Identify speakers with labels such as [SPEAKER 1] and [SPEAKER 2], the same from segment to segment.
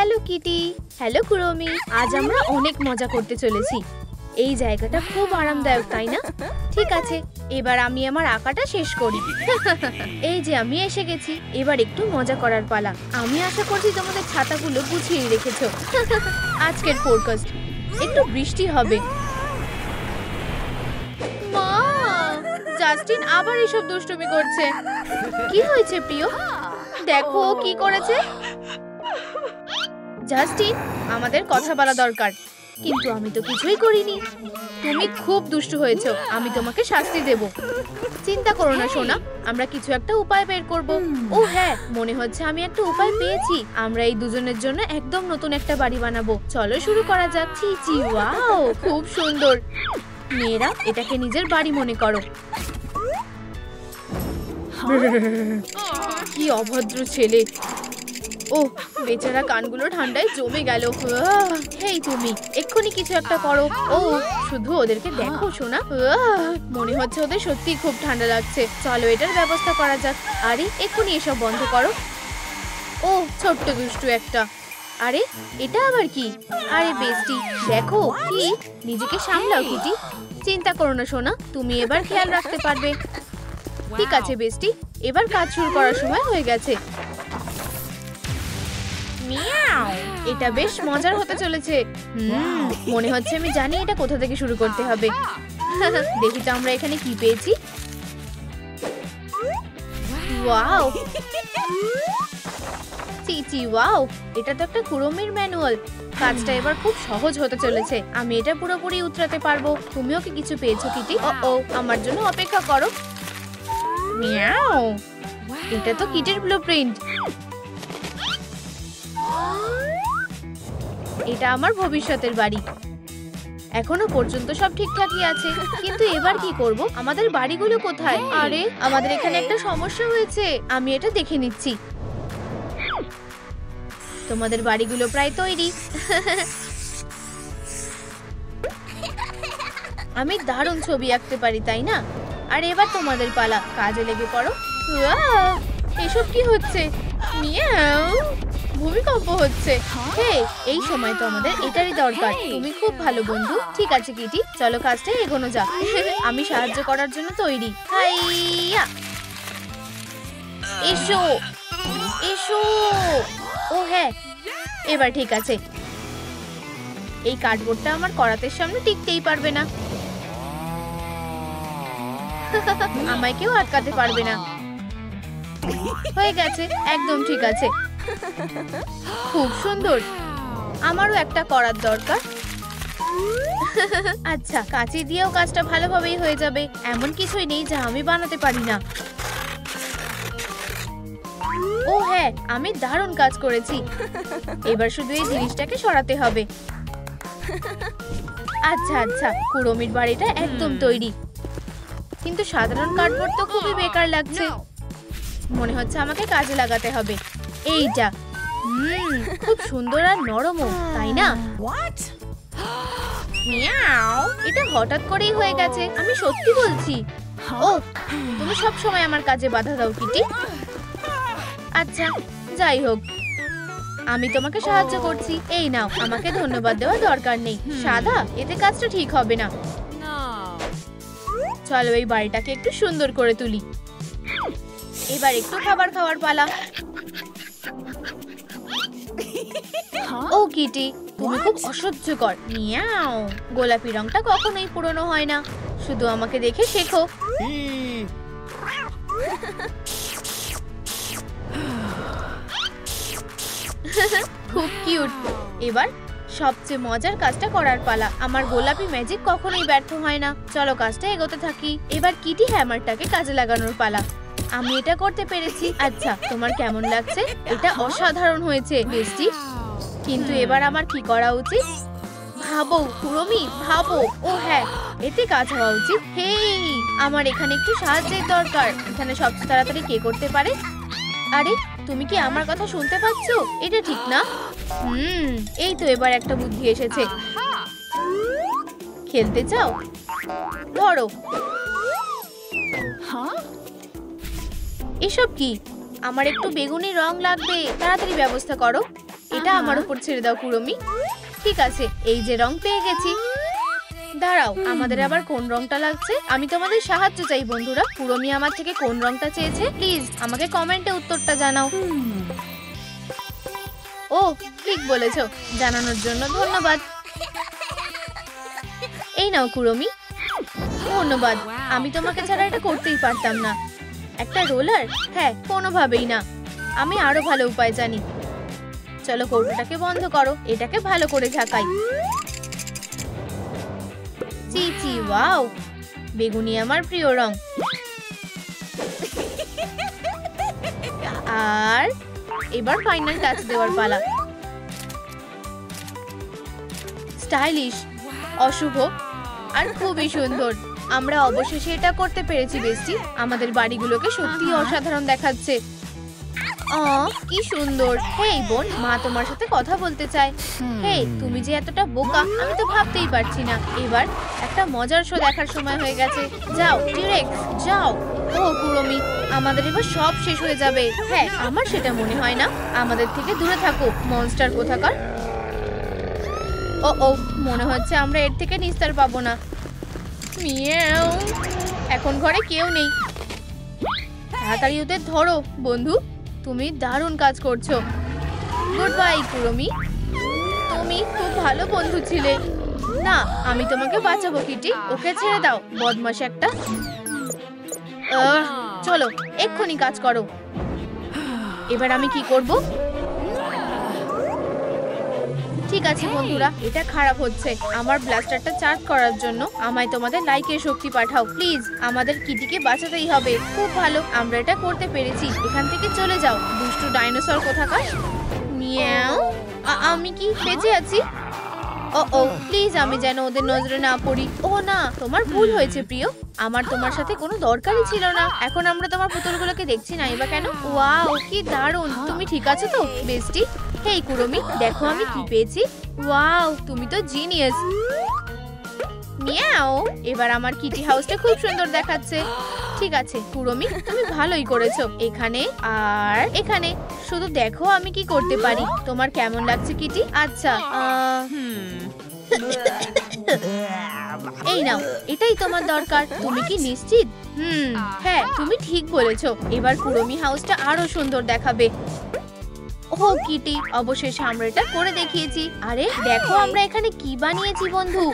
[SPEAKER 1] Hello Kitty. Hello Kurmi. আজ আমরা অনেক মজা করতে চলেছি। এই জায়গাটা খুব আরামদায়ক, তাই না? ঠিক আছে, এবার আমি আমার আঁকাটা শেষ করি। এই যে আমি এসে গেছি, এবার একটু মজা করার পালা। আমি আশা করছি তোমাদের ছাতাগুলো গুছিয়ে রেখেছো। আজকের ফোরকাস্ট, একটু বৃষ্টি হবে। মা, জাস্টিন আবার এসব দুষ্টুমি করছে। কি হয়েছে প্রিয়? দেখো কি করেছে। জাস্টিন, আমাদের কথা বলা দরকার। কিন্তু আমি তো কিছুই করিনি। তুমি খুব দুষ্টু হয়েছো, আমি তোমাকে শাস্তি দেব। চিন্তা করো না সোনা, আমরা কিছু একটা উপায় বের করব। ও হ্যাঁ, মনে হচ্ছে আমি একটা উপায় পেয়েছি। আমরা এই দুজনের জন্য একদম নতুন একটা বাড়ি বানাবো। চলো শুরু করা যাক। চিচি, ওয়াও, খুব সুন্দর। মেয়েরা, এটাকে নিজের বাড়ি মনে করো। কি অভদ্র ছেলে। ও বেচারা, কানগুলো ঠান্ডায় জমে গেল। হেই তুমি, এক্ষুনি কিছু একটা করো। ও শুধু ওদেরকে দেখো সোনা। মনে হচ্ছে ওদের সত্যি খুব ঠান্ডা লাগছে। চলো এটার ব্যবস্থা করা যাক। আরে এক্ষুনি এসব বন্ধ করো। ও ছোট্ট দুষ্টু একটা। আরে এটা আবার কি? আরে বেস্টি, দেখো কি। নিজেকে সামলাও কিটি। চিন্তা করো না সোনা, তুমি এবার খেয়াল রাখতে পারবে। ঠিক আছে বেস্টি, এবার কাজ শুরু করার সময় হয়ে গেছে। এটা বেশ মজার হতে চলেছে। মনে হচ্ছে আমি জানি এটা কোথা থেকে শুরু করতে হবে। দেখি তো আমরা এখানে কি পেয়েছি। ওয়াও, চিচি, ওয়াও, এটা তো একটা কুরমির ম্যানুয়াল। কাজটা এবার খুব সহজ হতে চলেছে। আমি এটা পুরোপুরি উতরাতে পারবো। তুমিও কি কিছু পেয়েছো কিটি? ও আমার জন্য অপেক্ষা করো। মিয়াও, এটা তো কিটির ব্লুপ্রিন্ট। এটা আমার ভবিষ্যতের বাড়ি। এখনো পর্যন্ত সব ঠিকঠাকই আছে, কিন্তু এবার কি করব? আমাদের বাড়িগুলো কোথায়? আরে আমাদের এখানে একটা সমস্যা হয়েছে। আমি এটা দেখে নিচ্ছি। তোমাদের বাড়িগুলো প্রায় তৈরি। আমি দারুণ ছবি আঁকতে পারি, তাই না? আর এবার তোমাদের পালা, কাজে লেগে পড়ো। এসব কি হচ্ছে? মিয়াও, ভূমিকম্প হচ্ছে। হে, এই সময় তো আমাদের এটারই দরকার। তুমি খুব ভালো বন্ধু। ঠিক আছে কিটি, চলো কাজটা এগোনো যাক। আমি সাহায্য করার জন্য তৈরি। হাইয়া, এসো এসো। ও হ্যাঁ, এবার ঠিক আছে। এই কার্ডবোর্ডটা আমার করাতের সামনে টিকতেই পারবে না। আমায় কেউ আটকাতে পারবে না। হয়ে গেছে, একদম ঠিক আছে। খুব সুন্দর। আমারও একটা করার দরকার। আচ্ছা, কাঁচি দিয়েও কাজটা ভালোভাবেই হয়ে যাবে। এমন কিছুই নেই যা আমি বানাতে পারি না। ও হ্যাঁ, আমি দারুণ কাজ করেছি। এবার শুধু এই জিনিসটাকে সরাতে হবে। আচ্ছা আচ্ছা, কুরমির বাড়িটা একদম তৈরি। কিন্তু সাধারণ কার্ডবোর্ড তো খুবই বেকার লাগছে। মনে হচ্ছে আমাকে কাজে লাগাতে হবে। এইটা খুব সুন্দর আর নরমও, তাই না? মিয়াও, এটা হঠাৎ করেই হয়ে গেছে। আমি সত্যি বলছি। ও, তুমি সব সময় আমার কাজে বাধা দাও কিটি। আচ্ছা, যাই হোক, আমি তোমাকে সাহায্য করছি। এই নাও, আমাকে ধন্যবাদ দেওয়ার দরকার নেই। সাদা, এতে কাজটা ঠিক হবে না। চলো এই বাড়িটাকে একটু সুন্দর করে তুলি। এবার একটু খাবার খাওয়ার পালা। ও কিটি, তুমি খুব অসহ্যকর। মিয়াও, গোলাপি রংটা কখনোই পুরনো হয় না। শুধু আমাকে দেখে শেখো। খুব কিউট। এবার সবচেয়ে মজার কাজটা করার পালা। আমার গোলাপি ম্যাজিক কখনোই ব্যর্থ হয় না। চলো কাজটা এগোতে থাকি। এবার কিটি হ্যামারটাকে কাজে লাগানোর পালা। আমি এটা করতে পেরেছি। আচ্ছা, তোমার কেমন লাগছে? এটা অসাধারণ হয়েছে বেস্টি। কিন্তু এবার আমার কি করা উচিত? ভাবো কুরমি, ভাবো। ও হ্যাঁ, এতে কাজ হওয়া উচিত। হেই, আমার এখানে একটু সাহায্যের দরকার। এখানে সবচেয়ে তাড়াতাড়ি কে করতে পারে? আরে তুমি কি আমার কথা শুনতে পাচ্ছ? এটা ঠিক না। এই তো এবার একটা বুদ্ধি এসেছে। খেলতে চাও? ধরো। এসব কি? আমার একটু বেগুনি রং লাগবে, তাড়াতাড়ি ব্যবস্থা করো। এটা আমার উপর ছেড়ে দাও কুড়মি। ঠিক আছে, এই যে রং পেয়ে গেছি। দাঁড়াও, আমাদের আবার কোন রংটা লাগছে? আমি তোমাদের সাহায্য চাই বন্ধুরা। কুড়মি আমার থেকে কোন রংটা চেয়েছে প্লিজ আমাকে কমেন্টে উত্তরটা জানাও। ও ঠিক বলেছো, জানানোর জন্য ধন্যবাদ। এই নাও কুড়মি। ধন্যবাদ, আমি তোমাকে ছাড়া এটা করতেই পারতাম না। একটা রোলার? হ্যাঁ, কোনোভাবেই না, আমি আরো ভালো উপায় জানি। চলো কৌটোটাকে বন্ধ করো, এটাকে ভালো করে ঝাঁকাই। চি চি, ওয়াও, বেগুনি আমার প্রিয় রং। আর এবার ফাইনাল টাচ দেওয়ার পালা। স্টাইলিশ, অশুভ আর খুবই সুন্দর। আমরা অবশেষে এটা করতে পেরেছি বেস্টি। আমাদের বাড়িগুলোকে সত্যি অসাধারণ দেখাচ্ছে। কি সুন্দর। হেই বোন, মা তোমার সাথে কথা বলতে চায়। হেই, তুমি যে এতটা বোকা আমি তো ভাবতেই পারছি না। এবার একটা মজার শো দেখার সময় হয়ে গেছে। যাও ডিরেক্ট যাও। ও কুড়মি, আমাদের এবার সব শেষ হয়ে যাবে। হ্যাঁ, আমার সেটা মনে হয় না। আমাদের থেকে দূরে থাকো মনস্টার কোথাকার। ও মনে হচ্ছে আমরা এর থেকে নিস্তার পাবো না। মিয়াও, এখন ঘরে কেউ নেই। তাড়াতাড়ি ওদের ধরো বন্ধু, তুমি দারুণ কাজ করছো। গুড বাই কুড়মি, তুমি খুব ভালো বন্ধু ছিলে। না, আমি তোমাকে বাঁচাবো কিটি, ওকে ছেড়ে দাও বদমাশ একটা। চলো এক্ষুনি কাজ করো। এবার আমি কি করব? ঠিক আছে বন্ধুরা, এটা খারাপ হচ্ছে। আমার ব্লাস্টারটা চার্জ করার জন্য আমায় তোমাদের লাইকের শক্তি পাঠাও প্লিজ। আমাদের কিটিকে বাঁচাতেই হবে। খুব ভালো, আমরা এটা করতে পেরেছি। এখান থেকে চলে যাও দুষ্টু ডাইনোসর কোথাকার। মিয়াও, আমি কি বেঁচে আছি? ও প্লিজ, আমি যেন ওদের নজরে না পড়ি। ও না, তোমার ভুল হয়েছে প্রিয়। আমার তোমার সাথে কোনো দরকারই ছিল না। এখন আমরা তোমার পুতুলগুলোকে দেখছি না বা কেন? ওয়াও, কি দারুণ। তুমি ঠিক আছো তো বেস্টি? হেই কুড়মি, দেখো আমি কি পেয়েছি। ওয়াও, তুমি তো জিনিয়াস। মিয়াও, এবার আমার কিটি হাউসটা খুব সুন্দর দেখাচ্ছে। ঠিক আছে কুড়মি, তুমি ভালোই করেছো। এখানে আর এখানে শুধু দেখো আমি কি করতে পারি। তোমার কেমন লাগছে কিটি? আচ্ছা, এই নাও, এটাই তোমার দরকার। তুমি কি নিশ্চিত? হ্যাঁ, তুমি ঠিক বলেছো। এবার কুড়মি হাউসটা আরো সুন্দর দেখাবে। ও কিটি, অবশেষে আমরা এটা করে দেখিয়েছি। আরে দেখো আমরা এখানে কি বানিয়েছি বন্ধু।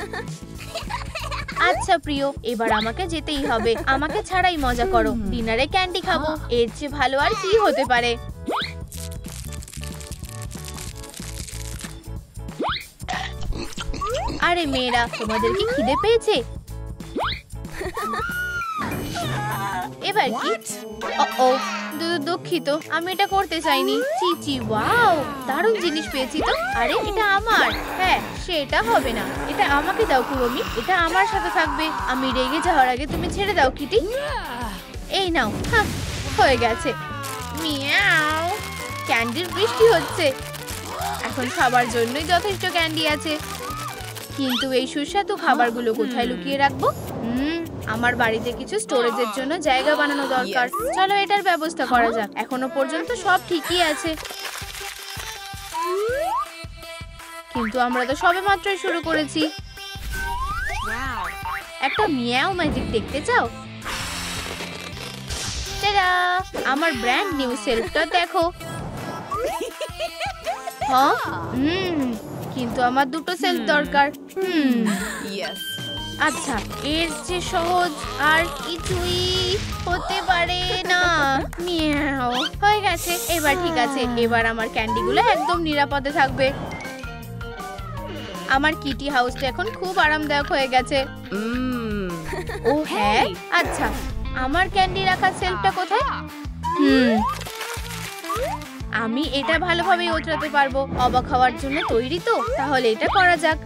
[SPEAKER 1] আচ্ছা প্রিয়, এবার আমাকে যেতেই হবে। আমাকে ছাড়াই মজা করো। ডিনারে ক্যান্ডি খাবো, এর চেয়ে ভালো আর কি হতে পারে। আরে মেয়েরা, তোমাদের কি খিদে পেয়েছে? এবার কি? ও দুঃখিত, আমি এটা করতে চাইনি। চিচি, ওয়াও, দারুণ জিনিস পেয়েছি তো। আরে এটা আমার। হ্যাঁ, সেটা হবে না, এটা আমাকে দাও কুড়মি, এটা আমার সাথে থাকবে। আমি রেগে যাওয়ার আগে তুমি ছেড়ে দাও কিটি। এই নাও। হয়ে গেছে। মিয়াও, ক্যান্ডির বৃষ্টি হচ্ছে। এখন খাবার জন্যই যথেষ্ট ক্যান্ডি আছে, কিন্তু এই সুস্বাদু খাবারগুলো কোথায় লুকিয়ে রাখবো? আমার বাড়িতে কিছু স্টোরেজের জন্য জায়গা বানানো দরকার। চলো এটার ব্যবস্থা করা যাক। এখনো পর্যন্ত সব ঠিকই আছে, কিন্তু আমরা তো সবেমাত্রই শুরু করেছি। একটা মিয়াও ম্যাজিক দেখতে চাও? টাডা, আমার ব্র্যান্ড নিউ সেলফটা দেখো। হ্যাঁ, কিন্তু আমার দুটো সেলফ দরকার। আচ্ছা, এর যে সহজ আর কিছুই হতে পারে না। মিয়াও, হয়ে গেছে। এবার ঠিক আছে, এবার আমার ক্যান্ডিগুলো একদম নিরাপদে থাকবে। আমার কিটি হাউসটা এখন খুব আরামদায়ক হয়ে গেছে। ও হ্যাঁ, আচ্ছা, আমার ক্যান্ডি রাখার সেলফটা কোথায়? আমি এটা ভালোভাবে ওঠাতে পারবো। অবাক হওয়ার জন্য তৈরি তো? তাহলে এটা করা যাক।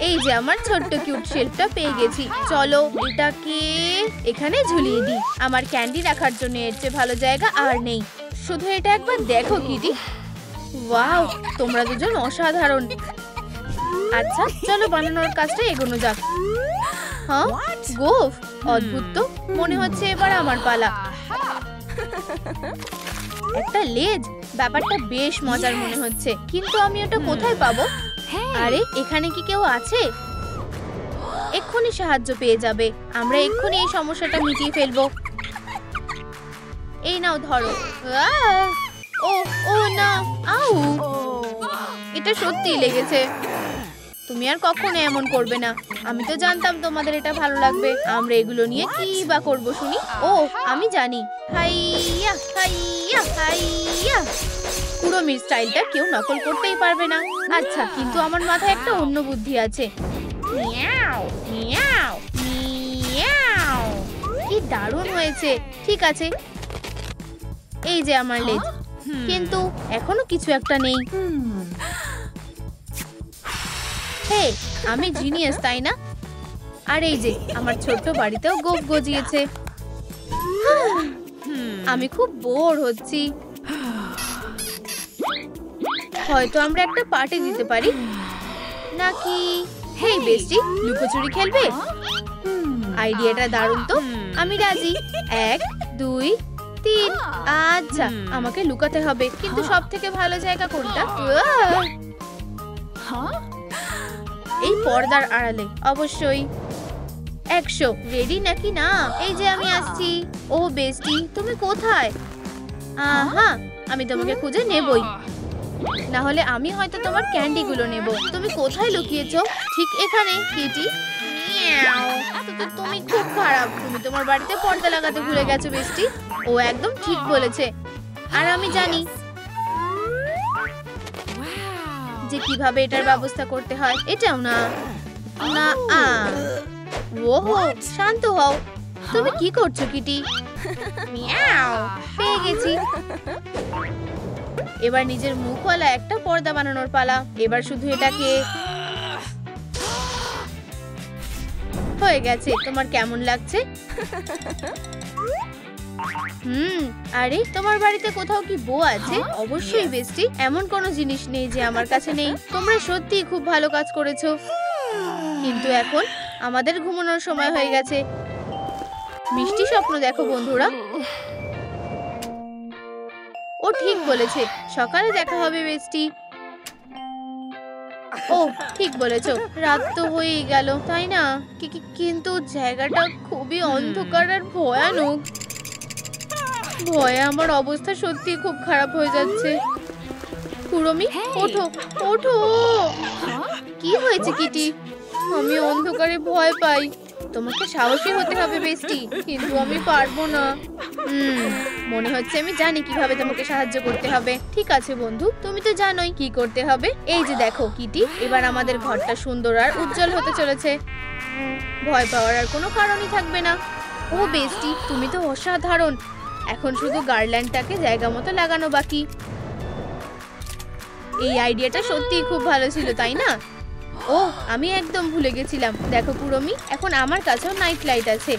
[SPEAKER 1] এই যে আমার ছোট্ট কিউট শেলফটা পেয়ে গেছি। চলো এটাকে এখানে ঝুলিয়ে দিই। আমার ক্যান্ডি রাখার জন্য এর চেয়ে ভালো জায়গা আর নেই। শুধু এটা একবার দেখো কিটি। ওয়াও, তোমরা দুজন অসাধারণ। আচ্ছা, চলো বানানোর কাজটা এগোনো যাক। হ্যাঁ, গোফ, অদ্ভুত তো। মনে হচ্ছে এবার আমার পালা। একটা লেজ, ব্যাপারটা বেশ মজার মনে হচ্ছে, কিন্তু আমি ওটা কোথায় পাবো? আরে এখানে কি কেউ আছে? এক্ষুনি সাহায্য পেয়ে যাবে, আমরা এক্ষুনি এই সমস্যাটা মিটিয়ে ফেলবো। এই নাও ধরো। ও ও না, আউ, এটা সত্যিই লেগেছে। তুমি আর কখনো এমন করবে না, আমি তো জানতাম তোমাদের এটা ভালো লাগবে। আমরা এগুলো নিয়ে কি বা করবো শুনি? ও আমি জানি, হাইয়া হাইয়া হাইয়া। কুড়মির স্টাইলটা কেউ নকল করতেই পারবে না। আচ্ছা, কিন্তু আমার মাথায় একটা অন্য বুদ্ধি আছে। মিয়াও মিয়াও মিয়াও, কি দারুণ হয়েছে। ঠিক আছে, এই যে আমার লেজ, কিন্তু এখনো কিছু একটা নেই। হে, আমি জিনিয়াস তাই না? আর এই যে আমার ছোট্ট বাড়িতেও গোপ গজিয়েছে। আমি খুব বোর হচ্ছি, হয়তো আমরা একটা পার্টি দিতে পারি নাকি? হেই বেস্টি, লুকোচুরি খেলবে? আইডিয়াটা দারুণ তো, আমি রাজি। 1 2 3। আচ্ছা, আমাকে লুকাতে হবে, কিন্তু সব থেকে ভালো জায়গা কোনটা? এই পর্দার আড়ালে অবশ্যই। 100। রেডি নাকি না? এই যে আমি আসছি। ও বেস্টি, তুমি কোথায়? আহা, আমি তোমাকে খুঁজে নেবই, না হলে আমি হয়তো তোমার ক্যান্ডি গুলো নেব। তুমি কোথায় লুকিয়েছো? ঠিক এখানে। কিটি, তুমি খুব খারাপ, তুমি তোমার বাড়িতে পর্দা লাগাতে ভুলে গেছো বেস্টি। ও একদম ঠিক বলেছে, আর আমি জানি যে কিভাবে এটার ব্যবস্থা করতে হয়। এটাও না না। ওহো, শান্ত হও। তুমি কি করছো কিটি? মিয়াও, পেয়ে গেছি। এবার নিজের মুখওয়ালা একটা পর্দা বানানোর পালা। এবার শুধু এটাকে। হয়ে গেছে। তোমার কেমন লাগছে? আরে তোমার বাড়িতে কোথাও কি বউ আছে? অবশ্যই বেস্টি, এমন কোনো জিনিস নেই যে আমার কাছে নেই। তোমরা সত্যিই খুব ভালো কাজ করেছো, কিন্তু এখন আমাদের ঘুমানোর সময় হয়ে গেছে। মিষ্টি স্বপ্ন দেখো বন্ধুরা। ও ঠিক বলেছে, সকালে দেখা হবে বেস্টি। ও ঠিক বলেছো, রাত তো হয়েই গেল তাই না? কিন্তু জায়গাটা খুবই অন্ধকার আর ভয়ানক। ভয়ে আমার অবস্থা সত্যি খুব খারাপ হয়ে যাচ্ছে। কুড়মি, ওঠো ওঠো। কি হয়েছে কিটি? আমি অন্ধকারে ভয় পাই। তোমাকে সাহসী হতে হবে বেস্টি, কিন্তু আমি পারবো না। মনে হচ্ছে আমি জানি কিভাবে তোমাকে সাহায্য করতে হবে। ঠিক আছে বন্ধু, তুমি তো জানোই কি করতে হবে। এই যে দেখো কিটি, এবার আমাদের ঘরটা সুন্দর আর উজ্জ্বল হতে চলেছে। ভয় পাওয়ার আর কোনো কারণই থাকবে না। ও বেস্টি, তুমি তো অসাধারণ। এখন শুধু গার্ল্যান্ডটাকে জায়গা মতো লাগানো বাকি। এই আইডিয়াটা সত্যিই খুব ভালো ছিল তাই না? ও আমি একদম ভুলে গেছিলাম। দেখো কুড়মি, এখন আমার কাছেও নাইট লাইট আছে।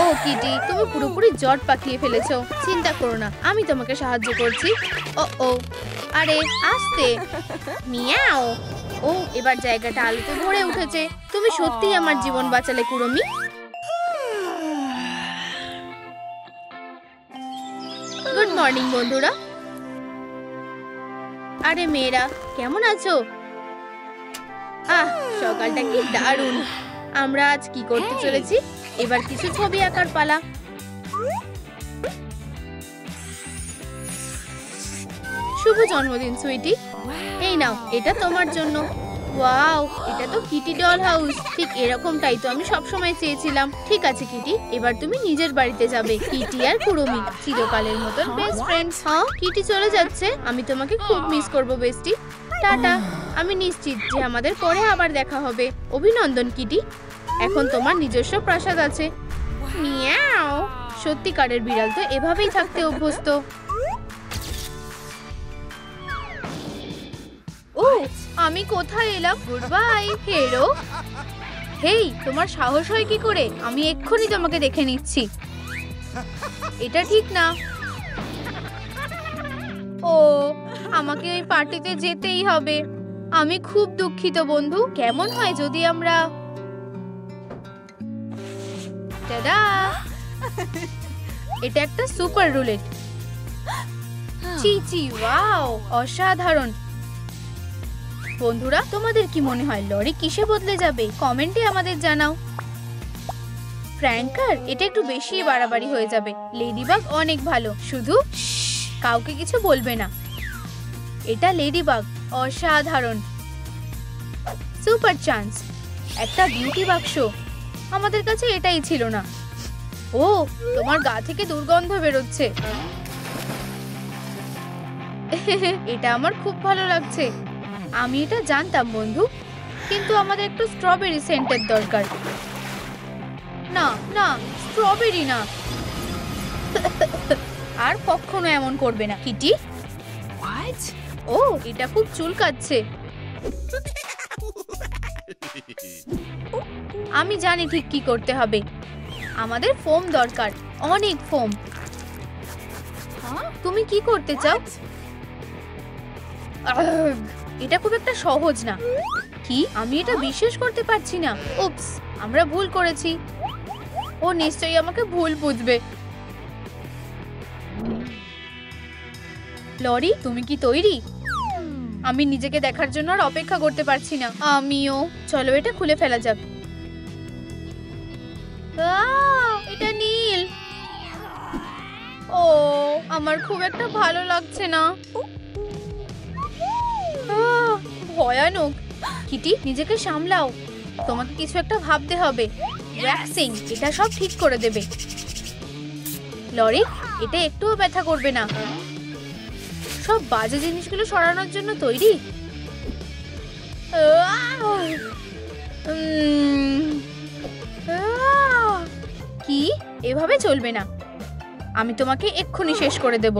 [SPEAKER 1] ও কিটি, তুমি পুরোপুরি জট পাকিয়ে ফেলেছো। চিন্তা করো না, আমি তোমাকে সাহায্য করছি। ও ও, আরে আস্তে। মিয়াও। ও এবার জায়গাটা আলোতে ভরে উঠেছে। তুমি সত্যিই আমার জীবন বাঁচালে কুড়মি। গুড মর্নিং বন্ধুরা। আরে মেয়েরা, কেমন আছো? সকালটা কি দারুণ। আমরা আজ কি করতে চলেছি? এবার কিছু ছবি আঁকার পালা। শুভ জন্মদিন সুইটি। এই নাও, এটা তোমার জন্য। ওয়াও, এটা তো কিটি ডল হাউস। ঠিক এরকমটাই তো আমি সবসময় চেয়েছিলাম। ঠিক আছে কিটি, এবার তুমি নিজের বাড়িতে যাবে। কিটি আর কুড়মি চিরকালের মতন বেস্ট ফ্রেন্ডস। হ্যাঁ, কিটি চলে যাচ্ছে। আমি তোমাকে খুব মিস করবো বেস্টি। টাটা। আমি নিশ্চিত যে আমাদের পরে আবার দেখা হবে। অভিনন্দন কিটি, এখন তোমার নিজস্ব প্রাসাদ আছে। মিয়াও। সত্যিকারের বিড়াল তো এভাবেই থাকতে অভ্যস্ত। ও আমি কোথায় এলাম? Good bye Hero. হেই, তোমার সাহস হয় কি করে? আমি এক্ষুনি তোমাকে দেখে নিচ্ছি। এটা ঠিক না। ও আমাকে ওই পার্টিতে যেতেই হবে। আমি খুব দুঃখিত বন্ধু। কেমন হয় যদি আমরা টাডা এটা একটা সুপার রুলেট। চি চি, ওয়াও, অসাধারণ। বন্ধুরা, তোমাদের কি মনে হয় লরি কিসে বদলে যাবে? কমেন্টে আমাদের জানাও। ফ্র্যাঙ্কার, এটা একটু বেশি বাড়াবাড়ি হয়ে যাবে। লেডিবাগ অনেক ভালো, শুধু কাউকে কিছু বলবে না। এটা লেডিবাগ, অসাধারণ। সুপার চান্স, একটা বিউটি বাক্স। আমাদের কাছে এটাই ছিল না। ও, তোমার গা থেকে দুর্গন্ধ বেরোচ্ছে। এটা আমার খুব ভালো লাগছে। আমি এটা জানতাম বন্ধু, কিন্তু আমাদের একটু স্ট্রবেরি সেন্টের দরকার। না না, স্ট্রবেরি না। আর কখনো এমন করবে না কিটি। ও, এটা খুব চুলকাচ্ছে। আমি জানি ঠিক কি করতে হবে। আমাদের ফোম দরকার, অনেক ফোম। তুমি কি করতে চাও? এটা খুব একটা সহজ না। কি? আমি এটা বিশ্বাস করতে পারছি না। উপস, আমরা ভুল করেছি। ও নিশ্চয়ই আমাকে ভুল বুঝবে। লরি, তুমি কি তৈরি? আমি নিজেকে দেখার জন্য আর অপেক্ষা করতে পারছি না। আমিও। চলো এটা খুলে ফেলা যাক। এটা নীল। ও, আমার খুব একটা ভালো লাগছে না। ভয়ানক। কিটি, নিজেকে সামলাও। তোমাকে কিছু একটা ভাবতে হবে। ওয়্যাক্সিং এটা সব ঠিক করে দেবে। লরি, এটা একটুও ব্যথা করবে না। সব বাজে জিনিসগুলো সরানোর জন্য তৈরি? কি? এভাবে চলবে না। আমি তোমাকে এক্ষুনি শেষ করে দেব।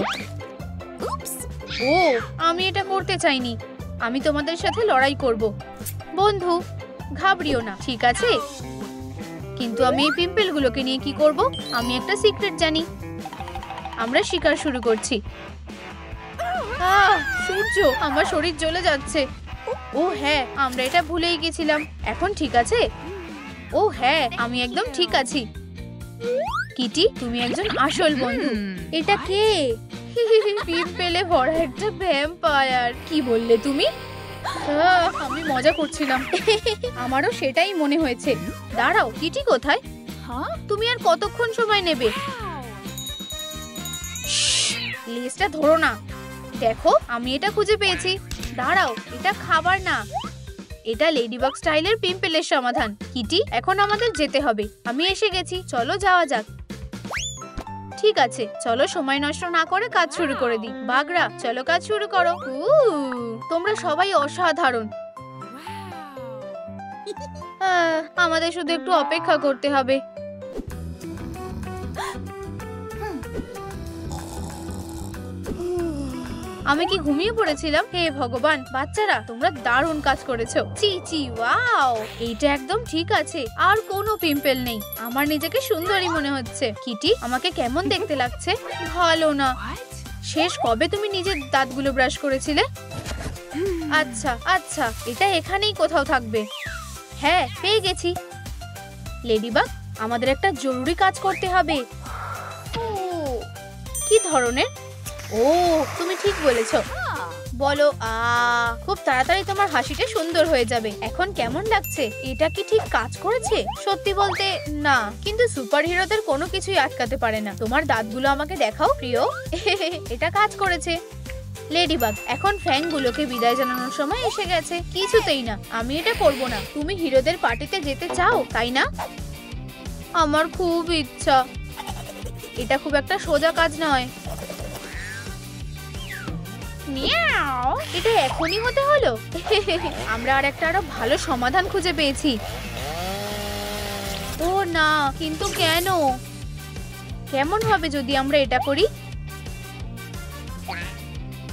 [SPEAKER 1] ও, আমি এটা করতে চাইনি। আমি তোমাদের সাথে লড়াই করব। বন্ধু, ঘাবড়িও না, ঠিক আছে? কিন্তু আমি এই পিম্পলগুলোকে নিয়ে কি করব? আমি একটা সিক্রেট জানি। আমরা শিকার শুরু করছি। সূর্য, আমার শরীর জ্বলে যাচ্ছে। ও হ্যাঁ, আমরা এটা ভুলেই গেছিলাম। এখন ঠিক আছে? ও হ্যাঁ, আমি একদম ঠিক আছি। কিটি, তুমি একজন আসল বন্ধু। এটা কে? পিম্পলে ভরা একটা ভ্যাম্পায়ার। কি বললে তুমি? আমি মজা করছিলাম। আমারও সেটাই মনে হয়েছে। দাঁড়াও, কিটি কোথায়? তুমি আর কতক্ষণ সময় নেবে? লেজটা ধরো না। দেখো, আমি এটা খুঁজে পেয়েছি। দাঁড়াও, এটা খাবার না। এটা লেডিবাগ স্টাইলের পিম্পলের সমাধান। কিটি, এখন আমাদের যেতে হবে। আমি এসে গেছি, চলো যাওয়া যাক। ঠিক আছে, চলো সময় নষ্ট না করে কাজ শুরু করে দিই। বাগরা, চলো কাজ শুরু করো। তোমরা সবাই অসাধারণ। আমাদের শুধু একটু অপেক্ষা করতে হবে। আমি কি ঘুমিয়ে পড়েছিলাম? হে ভগবান, বাচ্চারা তোমরা দারুণ কাজ করেছো। চি চি, ওয়াও, এইটা একদম ঠিক আছে। আর কোনো পিম্পল নেই। আমার নিজেকে সুন্দরী মনে হচ্ছে। কিটি, আমাকে কেমন দেখতে লাগছে? ভালো না। শেষ কবে তুমি নিজের দাঁতগুলো ব্রাশ করেছিলে? আচ্ছা আচ্ছা, এটা এখানেই কোথাও থাকবে। হ্যাঁ, পেয়ে গেছি। লেডিবাগ, আমাদের একটা জরুরি কাজ করতে হবে। কি ধরনের? ও, তুমি ঠিক বলেছো। বলো খুব তাড়াতাড়ি তোমার হাসিটা সুন্দর হয়ে যাবে। এখন কেমন লাগছে? এটা কি ঠিক কাজ করেছে? সত্যি বলতে না, কিন্তু সুপার হিরোদের কোনো কিছুই আটকাতে পারে না। তোমার দাঁতগুলো আমাকে দেখাও প্রিয়। এটা কাজ করেছে। লেডিবাগ, এখন ফ্যানগুলোকে বিদায় জানানোর সময় এসে গেছে। কিছুতেই না, আমি এটা করব না। তুমি হিরোদের পার্টিতে যেতে চাও, তাই না? আমার খুব ইচ্ছা। এটা খুব একটা সোজা কাজ নয়। এটা এখনই হতে হলো। আমরা আরো ভালো সমাধান খুঁজে পেয়েছি। ও না, কিন্তু কেন? কেমন হবে যদি আমরা এটা করি?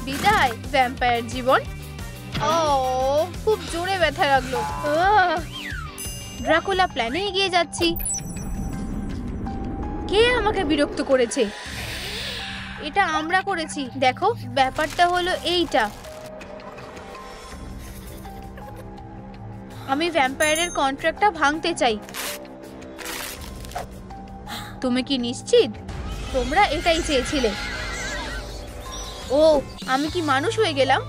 [SPEAKER 1] বিদায় ভ্যাম্পায়ার জীবন। ও, খুব জোরে ব্যথা লাগলো। ড্রাকুলা প্ল্যানে এগিয়ে যাচ্ছি। কে আমাকে বিরক্ত করেছে? এটা আমরা করেছি। দেখো, ব্যাপারটা হলো এইটা। আমি ভ্যাম্পায়ারের কন্ট্রাক্টটা ভাঙতে চাই। তুমি কি নিশ্চিত? তোমরা এটাই চেয়েছিলে। ও, আমি কি মানুষ হয়ে গেলাম?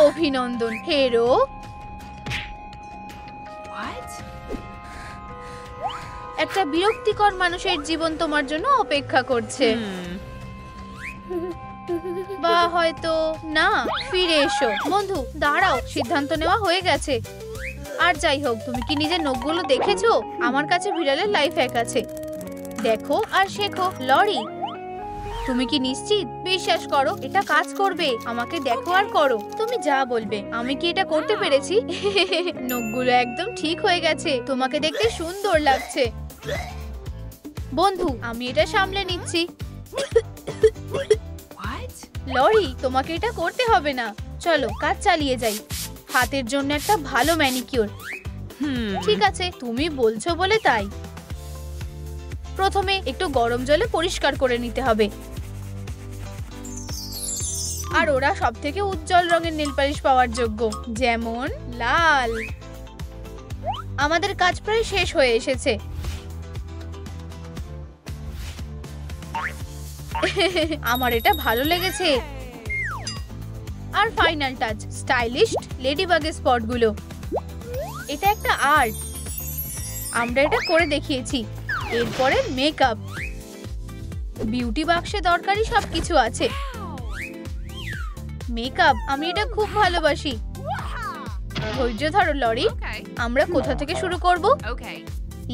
[SPEAKER 1] অভিনন্দন হেরো। একটা বিরক্তিকর মানুষের জীবন তোমার জন্য অপেক্ষা করছে। বা হয়তো না। ফিরে এসো বন্ধু। দাঁড়াও, সিদ্ধান্ত নেওয়া হয়ে গেছে। আর যাই হোক, তুমি কি নিজের নখগুলো দেখেছো? আমার কাছে বিড়ালের লাইফ হ্যাক আছে, দেখো আর শেখো। লরি, তুমি কি নিশ্চিত? বিশ্বাস করো, এটা কাজ করবে। আমাকে দেখো আর করো। তুমি যা বলবে। আমি কি এটা করতে পেরেছি? নখগুলো একদম ঠিক হয়ে গেছে। তোমাকে দেখতে সুন্দর লাগছে বন্ধু। আমি এটা সামলে নিচ্ছি। লরি, তোমাকে এটা করতে হবে না। চলো কাজ চালিয়ে যাই। হাতের জন্য একটা ভালো ম্যানিকিউর। ঠিক আছে, তুমি বলছো বলে তাই। প্রথমে একটু গরম জলে পরিষ্কার করে নিতে হবে। আর ওরা সবথেকে উজ্জ্বল রঙের নেল পালিশ পাওয়ার যোগ্য, যেমন লাল। আমাদের কাজ প্রায় শেষ হয়ে এসেছে। আমার এটা ভালো লেগেছে। আর ফাইনাল টাচ, স্টাইলিশ লেডিবাগের স্পটগুলো। এটা একটা আর্ট। আমরা এটা করে দেখিয়েছি। এরপরে মেকআপ। বিউটি বাক্সে দরকারি সবকিছু আছে। মেকআপ, আমি এটা খুব ভালোবাসি। ধৈর্য ধরো লরি। আমরা কোথা থেকে শুরু করব?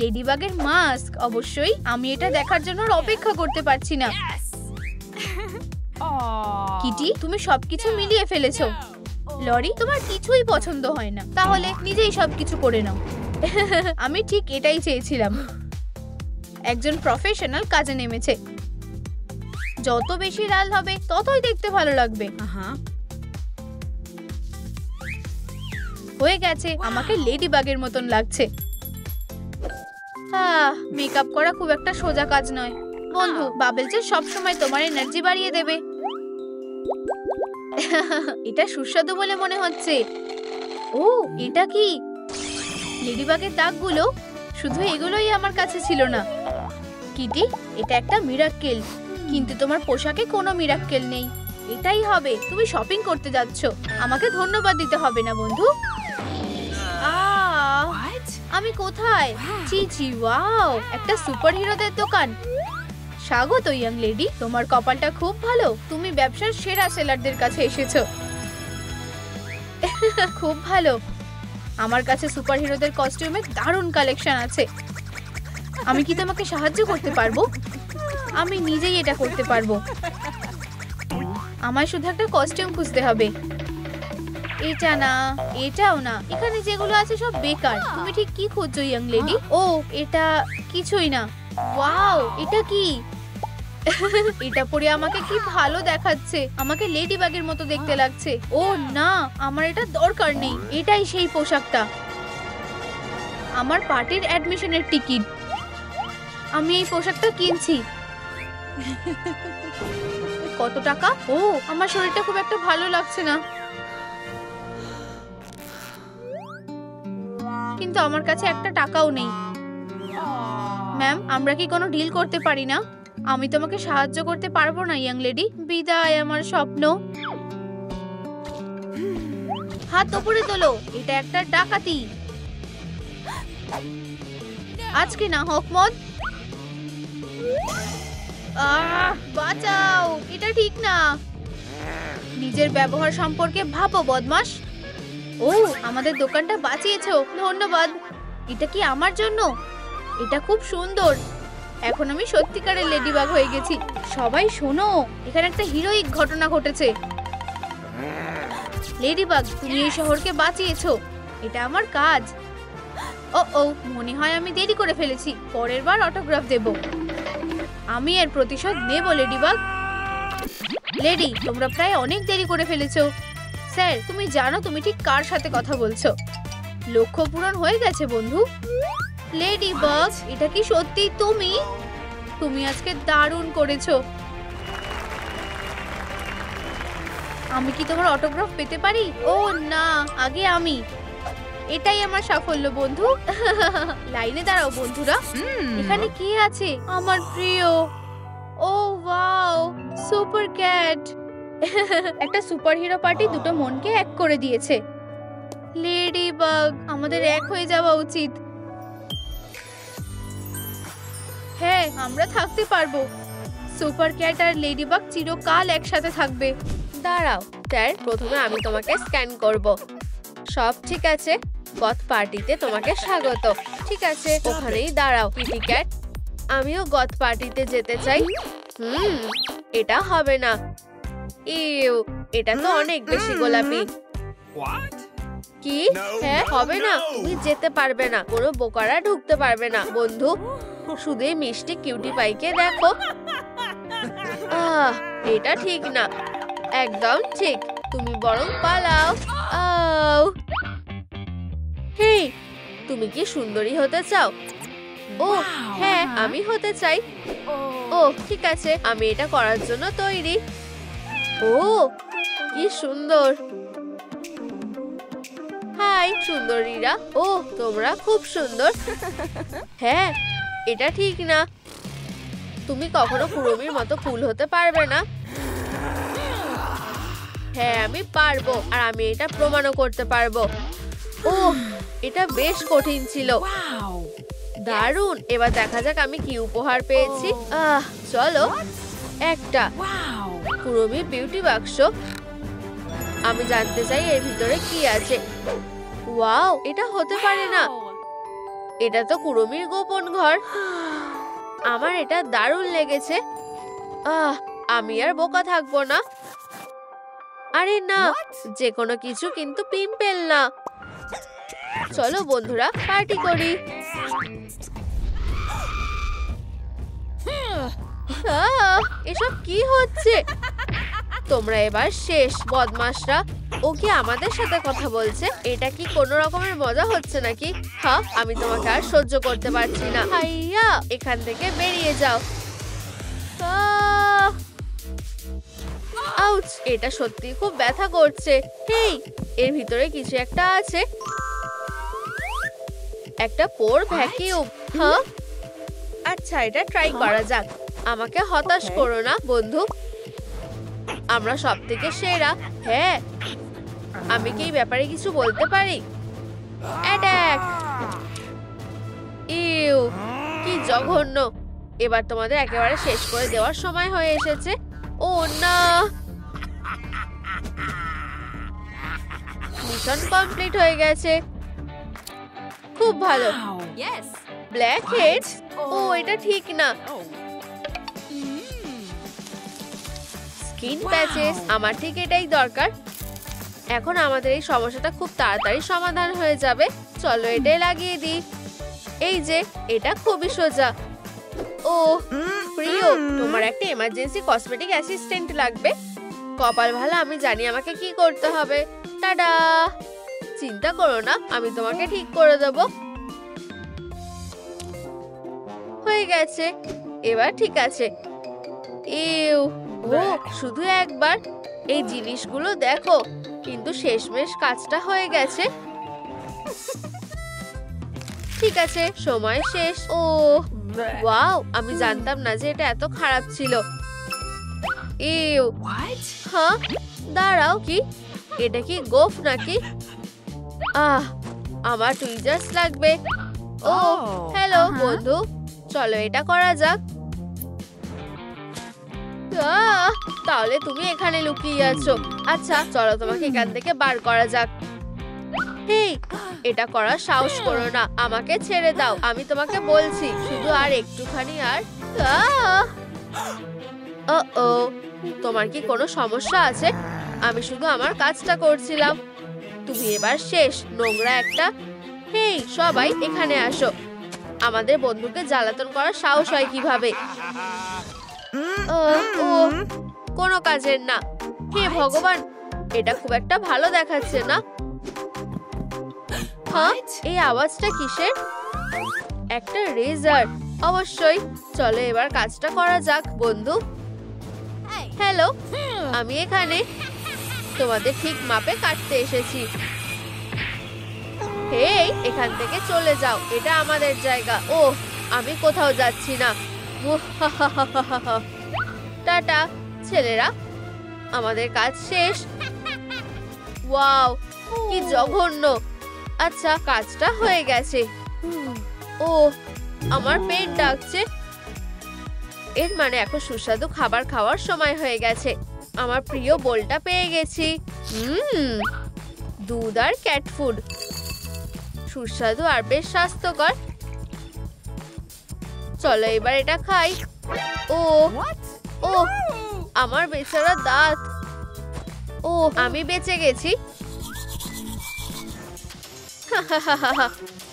[SPEAKER 1] লেডিবাগের মাস্ক, অবশ্যই। আমি এটা দেখার জন্য অপেক্ষা করতে পারছি না। কিটি, তুমি সবকিছু মিলিয়ে ফেলেছো। লরি, তোমার কিছুই পছন্দ হয় না, তাহলে নিজেই সবকিছু করে নাও। আমি ঠিক এটাই চেয়েছিলাম। একজন প্রফেশনাল কাজে নেমেছে। যত বেশি লাল হবে ততই দেখতে ভালো লাগবে। হয়ে গেছে। আমাকে লেডিবাগের মতন লাগছে। মেকআপ করা খুব একটা সোজা কাজ নয় বন্ধু। বাবেলস সবসময় তোমার এনার্জি বাড়িয়ে দেবে। এটা সুস্বাদু বলে মনে হচ্ছে। ও, এটা কি? লেডিবাগের দাগগুলো, শুধু এগুলোই আমার কাছে ছিল না। কিটি, এটা একটা মিরাক্কেল। কিন্তু তোমার পোশাকে কোনো মিরাক্কেল নেই। এটাই হবে। তুমি শপিং করতে যাচ্ছ। আমাকে ধন্যবাদ দিতে হবে না বন্ধু। আমি কোথায়? চিচি, ওয়াও, একটা সুপারহিরোদের দোকান। স্বাগত ইয়াং লেডি। তোমার কপালটা খুব ভালো। তুমি ব্যবসার সেরা সেলারদের কাছে এসেছো। খুব ভালো। আমার কাছে সুপারহিরোদের কস্টিউমের দারুণ কালেকশন আছে। আমি কি তোমাকে সাহায্য করতে পারবো? আমি নিজেই এটা করতে পারবো। আমায় শুধু একটা কস্টিউম খুঁজতে হবে। এটা না, এটাও না। এখানে যেগুলো আছে সব বেকার। তুমি ঠিক কি খুঁজছো ইয়াং লেডি? ও, এটা কিছুই না। ওয়াও, এটা কি? এটা পরে আমাকে কি ভালো দেখাচ্ছে। আমাকে লেডিবাগের মতো দেখতে লাগছে। ও না, আমার এটা দরকার নেই। এটাই সেই পোশাকটা। আমার পার্টির অ্যাডমিশনের টিকিট। আমি এই পোশাকটা কিনছি। কত টাকা? ও, আমার শরীরটা খুব একটা ভালো লাগছে না। কিন্তু আমার কাছে একটা টাকাও নেই। ম্যাম, আমরা কি কোনো ডিল করতে পারি না? আমি তোমাকে সাহায্য করতে পারবো না ইয়াং লেডি। বিদায় আমার স্বপ্ন। হাত উপরে তোলো। এটা একটা ডাকাতি। আজকে না হোক মদ। বাঁচাও, এটা ঠিক না। নিজের ব্যবহার সম্পর্কে ভাবো বদমাশ। ও, আমাদের দোকানটা বাঁচিয়েছো, ধন্যবাদ। এটা কি আমার জন্য? এটা খুব সুন্দর। এখন আমি সত্যিকারের লেডিবাগ হয়ে গেছি। সবাই শোনো, এখানে একটা হিরোইক ঘটনা ঘটেছে। লেডিবাগ, তুমি এই শহরকে বাঁচিয়েছো। এটা আমার কাজ। ও, মনে হয় আমি দেরি করে ফেলেছি। পরের বার অটোগ্রাফ দেব। আমি এর প্রতিশোধ নেব লেডিবাগ। লেডি, তোমরা প্রায় অনেক দেরি করে ফেলেছো। স্যার, তুমি জানো তুমি ঠিক কার সাথে কথা বলছো? লক্ষ্য পূরণ হয়ে গেছে বন্ধু। লেডিবাগ, এটা কি সত্যি তুমি? তুমি আজকে দারুণ করেছো। আমি কি তোমার অটোগ্রাফ পেতে পারি? ও না, আগে আমি। এটাই আমার সাফল্য বন্ধু। লাইনে দাঁড়াও বন্ধুরা, এখানে কি আছে? আমার প্রিয়, ও ওয়াও, সুপার ক্যাট। একটা সুপারহিরো পার্টি দুটো মনকে এক করে দিয়েছে। লেডিবাগ, আমাদের এক হয়ে যাওয়া উচিত। হ্যাঁ, আমরা থাকতে পারবো। সুপার ক্যাট আর লেডিবাগ চিরকাল একসাথে থাকবে। দাঁড়াও স্যার, প্রথমে আমি তোমাকে স্ক্যান করব। সব ঠিক আছে, গথ পার্টিতে তোমাকে স্বাগত। ঠিক আছে, ওখানেই দাঁড়াও কিটি ক্যাট। আমিও গথ পার্টিতে যেতে চাই। এটা হবে না। ইউ, এটা তো অনেক বেশি গোলাপি। কি? হ্যাঁ, হবে না। তুমি যেতে পারবে না, কোনো বোকারা ঢুকতে পারবে না বন্ধু। শুধু এই মিষ্টি কিউটি পাইকে দেখো। এটা ঠিক না, একদম ঠিক। তুমি বরং পালাও। হেই, তুমি কি সুন্দরী হতে চাও? ও হ্যাঁ, আমি হতে চাই। ও ঠিক আছে, আমি এটা করার জন্য তৈরি। ও কি সুন্দর। হাই সুন্দরীরা। ও তোমরা খুব সুন্দর। হ্যাঁ, এটা ঠিক না। তুমি কখনো কুড়মির মতো কুল হতে পারবে না। হ্যাঁ, আমি পারবো, আর আমি এটা প্রমাণও করতে পারবো। ও এটা বেশ কঠিন ছিল। দারুণ। এবার দেখা যাক আমি কি উপহার পেয়েছি। চলো, একটা কুড়মি বিউটি বাক্স। আমি জানতে চাই এর ভিতরে কি আছে। ওয়াও, এটা হতে পারে না। এটা তো কুড়মির গোপন ঘর। আমার এটা দারুণ লেগেছে। আমি আর বোকা থাকবো না। আরে না, যে কোনো কিছু কিন্তু পিম্পেল না। চলো বন্ধুরা, পার্টি করি। এসব কি হচ্ছে? তোমরা এবার শেষ, বদমাশরা। ও কি আমাদের সাথে কথা বলছে? এটা কি কোনো রকমের মজা হচ্ছে নাকি? হ্যাঁ, আমি তোমাকে আর সহ্য করতে পারছি না। ভাইয়া, এখান থেকে বেরিয়ে যাও। আউচ, এটা সত্যি খুব ব্যথা করছে। হেই, এর ভিতরে কিছু একটা আছে। একটা পোর ভ্যাকিউম। হ্যাঁ, আচ্ছা, এটা ট্রাই করা যাক। আমাকে হতাশ করো না বন্ধু, আমরা সব থেকে সেরা। হ্যাঁ, আমি কি এই ব্যাপারে কিছু বলতে পারি? অ্যাটাক! ইউ, কি জঘন্য। এবার তোমাদের একেবারে শেষ করে দেওয়ার সময় হয়ে এসেছে। ও না, মিশন কমপ্লিট হয়ে গেছে। খুব ভালো। Black heads? ও এটা ঠিক না। স্কিন প্যাচেস, আমার ঠিক এটাই দরকার। এখন আমাদের এই সমস্যাটা খুব তাড়াতাড়ি সমাধান হয়ে যাবে। চলো এটাই লাগিয়ে দিই। এই যে, এটা খুবই সোজা। ও প্রিয়, তোমার একটা এমার্জেন্সি কসমেটিক অ্যাসিস্ট্যান্ট লাগবে। কপাল ভালো, আমি জানি আমাকে কি করতে হবে। টাডা! চিন্তা করো না, আমি তোমাকে ঠিক করে দেব। হয়ে গেছে, এবার ঠিক আছে। ইউ, ও শুধু একবার। এই জিনিসগুলো দেখো, কিন্তু শেষমেশ কাজটা হয়ে গেছে। ঠিক আছে, সময় শেষ। ও ওয়াও, আমি জানতাম না যে এটা এত খারাপ ছিল। ইউ, হ্যাঁ, দাঁড়াও, কি এটা কি গোফ নাকি? আমার টুইজার্স লাগবে। ও হ্যালো বন্ধু, চলো এটা করা যাক। তাহলে তুমি এখানে লুকিয়ে আছো। আচ্ছা, চলো তোমাকে এখান থেকে বার করা যাক। হেই, এটা করার সাহস করো না, আমাকে ছেড়ে দাও। আমি তোমাকে বলছি, শুধু আর একটুখানি। আর ও, তোমার কি কোনো সমস্যা আছে? আমি শুধু আমার কাজটা করছিলাম। তুমি এবার শেষ, নোংরা একটা। হেই সবাই, এখানে আসো। আমাদের বন্ধুকে জ্বালাতন করার সাহস হয় কিভাবে? ও কোনো কাজের না। হে ভগবান, এটা খুব একটা ভালো দেখাচ্ছে না। হ্যাঁ, এই আওয়াজটা কিসের? একটা রেজার। অবশ্যই, চলো এবার কাজটা করা যাক বন্ধু। হ্যালো, আমি এখানে তোমাদের ঠিক মাপে কাটতে এসেছি। হেই, এখান থেকে চলে যাও, এটা আমাদের জায়গা। ও, আমি কোথাও যাচ্ছি না। টাটা ছেলেরা, আমাদের কাজ শেষ। ওয়াও, কি জঘন্য। আচ্ছা, কাজটা হয়ে গেছে। ও, আমার পেট ডাকছে। এর মানে এখন সুস্বাদু খাবার খাওয়ার সময় হয়ে গেছে। আমার প্রিয় বোলটা পেয়ে গেছি। দুধ আর ক্যাট ফুড, সুস্বাদু আর বেশ স্বাস্থ্যকর। চলো এবার এটা খাই। ও ও, আমার বেচারা দাঁত। ও, আমি বেঁচে গেছি।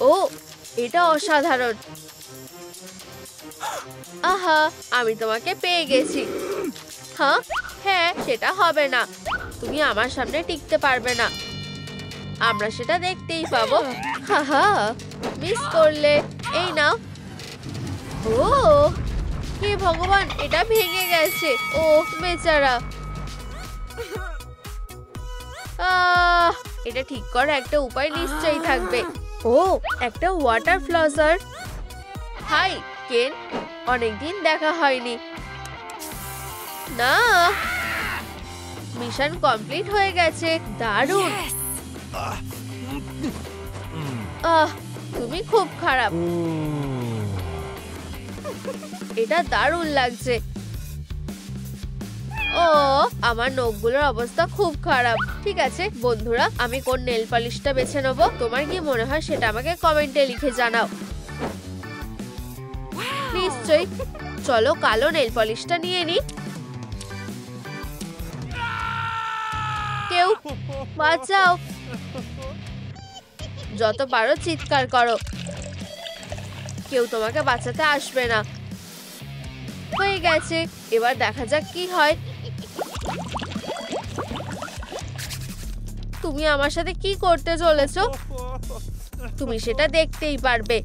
[SPEAKER 1] ও, এটা অসাধারণ। আহা, আমি তোমাকে পেয়ে গেছি। হ্যাঁ, সেটা হবে না। তুমি আমার সামনে টিকতে পারবে না। আমরা সেটা দেখতেই পাবো। মিস করলে। এই নাও। ও, হে ভগবান, এটা ভেঙে গেছে। ও বেচারা। এটা ঠিক করার একটা উপায় নিশ্চয়ই থাকবে। ও, একটা ওয়াটার ফ্লসার। হাই কেন, অনেকদিন দেখা হয়নি। না, মিশন কমপ্লিট হয়ে গেছে। দারুণ। তুমি খুব খারাপ। এটা দারুণ লাগছে। ও, আমার নখগুলোর অবস্থা খুব খারাপ। ঠিক আছে বন্ধুরা, আমি কোন নেল পলিশটা বেছে নেব? তোমার কি মনে হয় সেটা আমাকে কমেন্টে লিখে জানাও। নিশ্চয়ই। চলো কালো নেল পলিশটা নিয়ে নি। কেউ বাঁচাও। যত পারো চিৎকার করো, কেউ তোমাকে বাঁচাতে আসবে না। হয়ে গেছে, এবার দেখা যাক কি হয়। তুমি আমার সাথে কি করতে চলেছো? তুমি সেটা দেখতেই পারবে।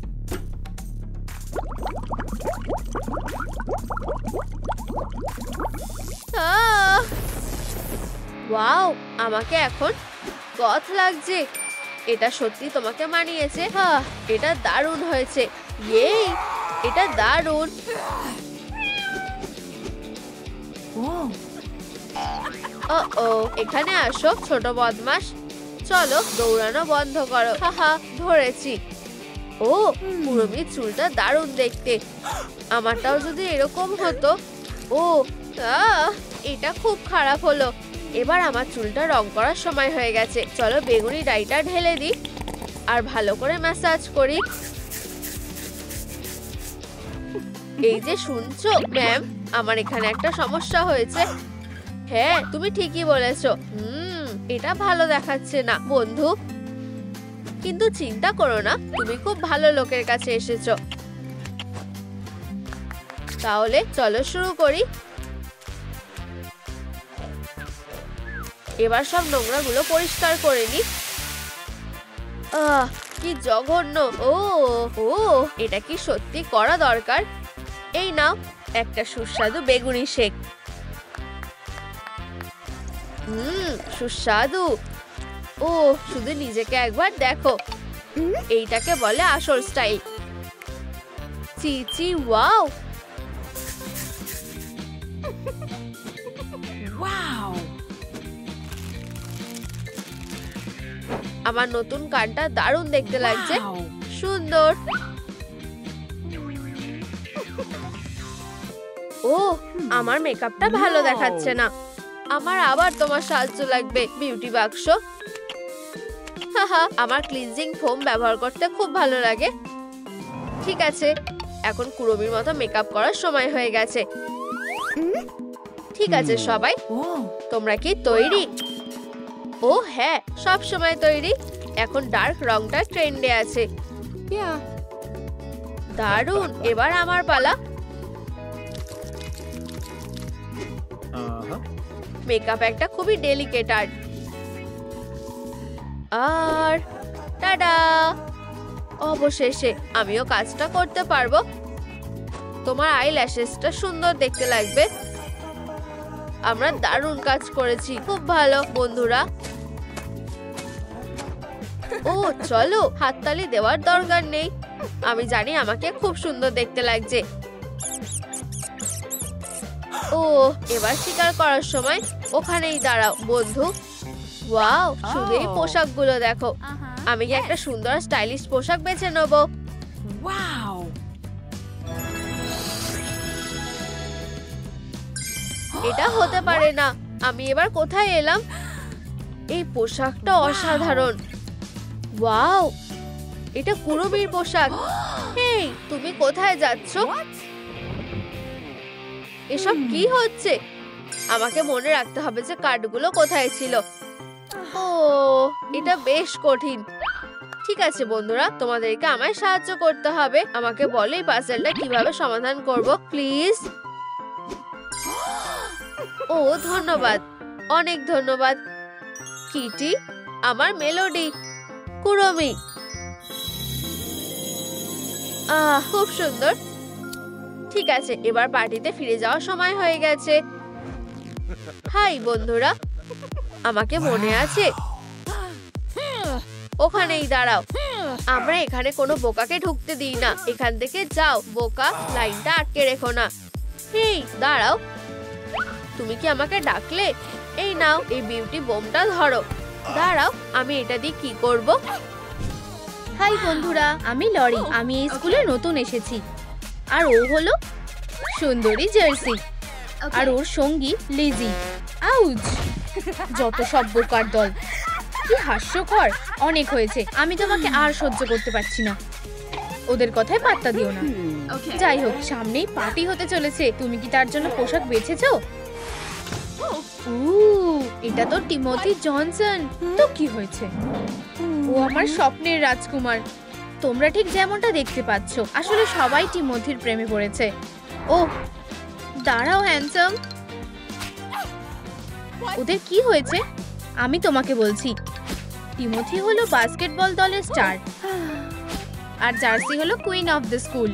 [SPEAKER 1] ওয়াও, আমাকে এখন গথ লাগছে। এটা সত্যি তোমাকে মানিয়েছে। এটা দারুণ হয়েছে। ইয়ে, এটা দারুণ। ও, এখানে আসো ছোট বদমাশ। চলো দৌড়ানো বন্ধ করো। ধরেছি। ও, পুরমির চুলটা দারুণ দেখতে। আমারটাও যদি এরকম হতো। ও, এটা খুব খারাপ হলো। এবার আমার চুলটা রং করার সময় হয়ে গেছে। চলো বেগুনি ডাইটা ঢেলে দিই আর ভালো করে ম্যাসাজ করি। এই যে শুনছো ম্যাম, আমার এখানে একটা সমস্যা হয়েছে। হ্যাঁ, তুমি ঠিকই বলেছো। এটা ভালো দেখাচ্ছে না বন্ধু, কিন্তু চিন্তা করো না, তুমি খুব ভালো লোকের কাছে এসেছো। তাহলে চলো শুরু করি। এবার সব নোংরাগুলো পরিষ্কার করে নি। কি জঘন্য। ও, এটা কি সত্যি করা দরকার? এই নাও একটা সুস্বাদু বেগুনি শেক। সুস্বাদু। ও, শুধু নিজেকে একবার দেখো। এইটাকে বলে আসল স্টাইল। চিচি, ওয়াও। আমার নতুন কানটা দারুণ দেখতে লাগছে। সুন্দর। ও, আমার মেকআপটা ভালো দেখাচ্ছে না। আমার আবার তোমার সাহায্য লাগবে বিউটি বাক্স। আমার ক্লিনজিং ফোম ব্যবহার করতে খুব ভালো লাগে। ঠিক আছে, এখন কুরমির মতো মেকআপ করার সময় হয়ে গেছে। ঠিক আছে সবাই, তোমরা কি তৈরি? ও হ্যাঁ, সব সময় তৈরি। এখন ডার্ক রংটা ট্রেন্ডে আছে। দারুণ। এবার আমার পালা। মেকআপ একটা খুবই ডেলিকেট আর্ট। আর টাডা, অবশেষে আমিও কাজটা করতে পারবো। তোমার আইল্যাশেসটা সুন্দর দেখতে লাগবে। আমরা দারুণ কাজ করেছি, খুব ভালো বন্ধুরা। ও চলো, হাততালি দেওয়ার দরকার নেই, আমি জানি আমাকে খুব সুন্দর দেখতে লাগছে। ও এবার শিকার করার সময় ওখানেই দাঁড়াও বন্ধু। ওয়াও, শুধু এই পোশাকগুলো দেখো, আমি কি একটা সুন্দর স্টাইলিশ পোশাক বেছে নেব?
[SPEAKER 2] Wow!
[SPEAKER 1] এটা হতে পারে না, আমি এবার কোথায় এলাম? এই পোশাকটা অসাধারণ। ওয়াও, এটা কুরুমির পোশাক। হেই, তুমি কোথায় যাচ্ছ? এসব কি হচ্ছে? আমাকে মনে রাখতে হবে যে কার্ডগুলো কোথায় ছিল। ও এটা বেশ কঠিন। ঠিক আছে বন্ধুরা, তোমাদেরকে আমায় সাহায্য করতে হবে। আমাকে বলো এই পাজলটা কিভাবে সমাধান করব প্লিজ। ও ধন্যবাদ, অনেক ধন্যবাদ। কিটি, আমার মেলোডি, কুরমি। খুব সুন্দর। ঠিক আছে, এবার পার্টিতে ফিরে যাওয়ার সময় হয়ে গেছে। হাই বন্ধুরা, আমাকে মনে আছে? ওখানেই দাঁড়াও, আমরা এখানে কোনো বোকাকে ঢুকতে দিই না। এখান থেকে যাও বোকা, লাইনটা আটকে রেখো না। হেই দাঁড়াও, তুমি কি আমাকে ডাকলে? এই নাও, এই বিউটি বোমটা ধরো। দাঁড়াও, আমি এটা দিয়ে কি করব? হাই বন্ধুরা, আমি লরি। আমি এই স্কুলে নতুন এসেছি। আর ও হলো সুন্দরী জার্সি, আর ওর সঙ্গী লিজি। আউচ, যত সব বোকার দল, কি হাস্যকর। অনেক হয়েছে, আমি তোমাকে আর সহ্য করতে পারছি না। ওদের কথায় পাত্তা দিও না। যাই হোক, সামনেই পার্টি হতে চলেছে। তুমি কি তার জন্য পোশাক বেছেছো? এটা তো টিমোথি জনসন। তো কি হয়েছে? ও আমার স্বপ্নের রাজকুমার। তোমরা ঠিক যেমনটা দেখতে পাচ্ছ, আসলে সবাই টিমোথির প্রেমে পড়েছে। ও দাঁড়াও হ্যান্ডসাম, ওদের কি হয়েছে আমি তোমাকে বলছি। টিমোথি হলো বাস্কেটবল দলের স্টার, আর জার্সি হলো queen of the school.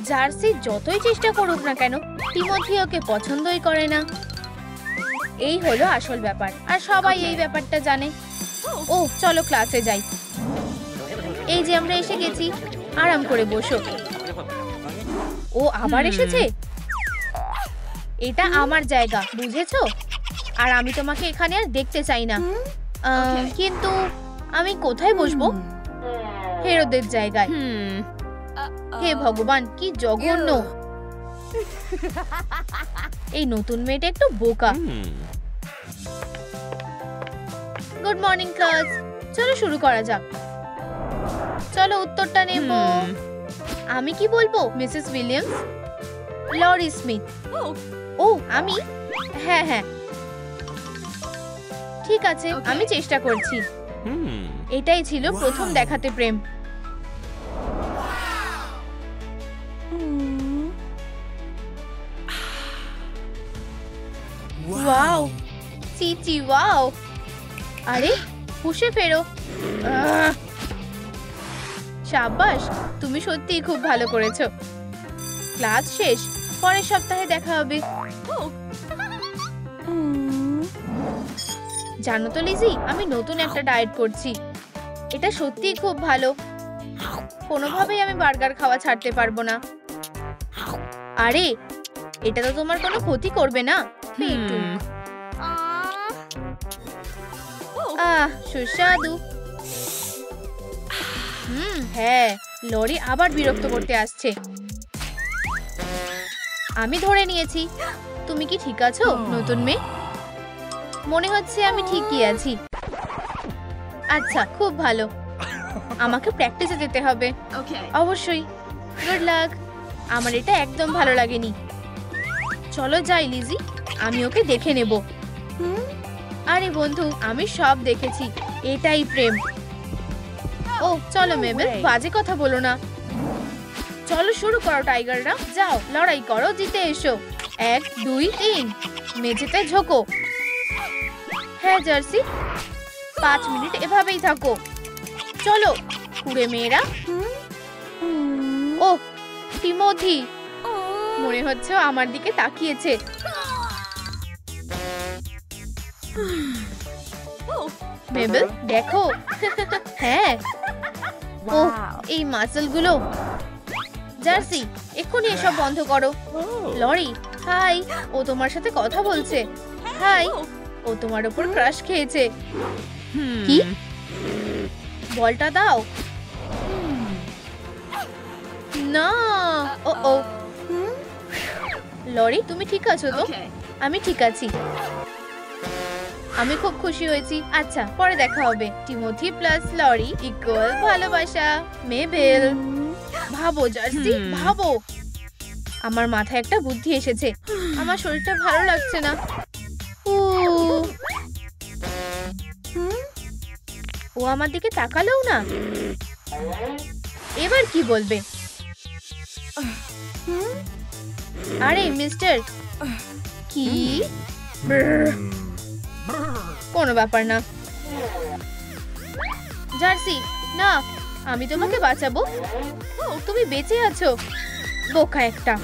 [SPEAKER 1] Jersey যতই চেষ্টা করুক না কেন, টিমোথি ওকে পছন্দই করে না। এই হলো আসল ব্যাপার, আর সবাই এই ব্যাপারটা জানে। ও চলো ক্লাসে যাই। এই যে আমরা এসে গেছি, আরাম করে বসো। ও আবার এসেছে। এটা আমার জায়গা, বুঝেছো? আর আমি তোমাকে এখানে আর দেখতে চাই না। কিন্তু আমি কোথায় বসবো? হেরোদের জায়গায়। হে ভগবান, কি জঘন্য। এই নতুন মেয়েটা একটু বোকা। গুড মর্নিং ক্লাস, চলো শুরু করা যাক। চলো উত্তরটা নেব। আমি কি বলবো? Mrs Williams, Laurie Smith. ও আমি? হ্যাঁ হ্যাঁ ঠিক আছে, আমি চেষ্টা করছি। এটাই ছিল প্রথম দেখাতে প্রেম। ওয়াও, চিচি ওয়াও। আরে হুশে ফেরো। শাবাশ, তুমি সত্যিই খুব ভালো করেছো। ক্লাস শেষ, পরের সপ্তাহে দেখা হবে। জানো তো লিজি, আমি নতুন একটা ডায়েট করছি। এটা সত্যিই খুব ভালো। কোনোভাবেই আমি বার্গার খাওয়া ছাড়তে পারবো না। আরে এটা তো তোমার কোনো ক্ষতি করবে না। সুস্বাদু। হ্যাঁ, লরি আবার বিরক্ত করতে আসছে। আমি ধরে নিয়েছি। তুমি কি ঠিক আছো নতুন মেয়ে? মনে হচ্ছে আমি ঠিকই আছি। আচ্ছা, খুব ভালো। আমাকে প্র্যাকটিসে যেতে হবে। অবশ্যই। Good luck. আমার এটা একদম ভালো লাগেনি। চলো যাই লিজি, আমি ওকে দেখে নেব। আরে বন্ধু, আমি সব দেখেছি। এটাই প্রেম। ও চলো মেবেল, বাজে কথা বলো না। চলো শুরু করো টাইগাররা, যাও লড়াই করো, জিতে এসো। 1 2 3, মেঝেতে ঝোঁকো। হ্যাঁ জার্সি, 5 মিনিট এভাবেই থাকো। চলো কুড়ে মেয়েরা। ও টিমোথি, মনে হচ্ছে আমার দিকে তাকিয়েছে। মেবেল দেখো। হ্যাঁ, ও
[SPEAKER 2] Wow.
[SPEAKER 1] এই মাসলগুলো। জার্সি এক্ষুনি এসব বন্ধ করো। লরি হাই, ও তোমার সাথে কথা বলছে। হাই, ও তোমার উপর ক্রাশ খেয়েছে। কি? বলটা দাও না। ও ও লরি, তুমি ঠিক আছো তো?
[SPEAKER 2] Okay.
[SPEAKER 1] আমি ঠিক আছি। আমি খুব খুশি হয়েছি। আচ্ছা, পরে দেখা হবে। টিমোথি প্লাস লরি ইকুয়াল ভালোবাসা। মেবেল ভাবো জার্সি, ভাবো। আমার মাথায় একটা বুদ্ধি এসেছে। আমার শরীরটা ভালো লাগছে না। ও আমার দিকে তাকালেও না। এবার কি বলবে? আরে মিস্টার, কি? কোনো ব্যাপার না। জার্সি না, আমি তোমাকে বাঁচাবো। তুমি বেঁচে আছো। বোকা একটা।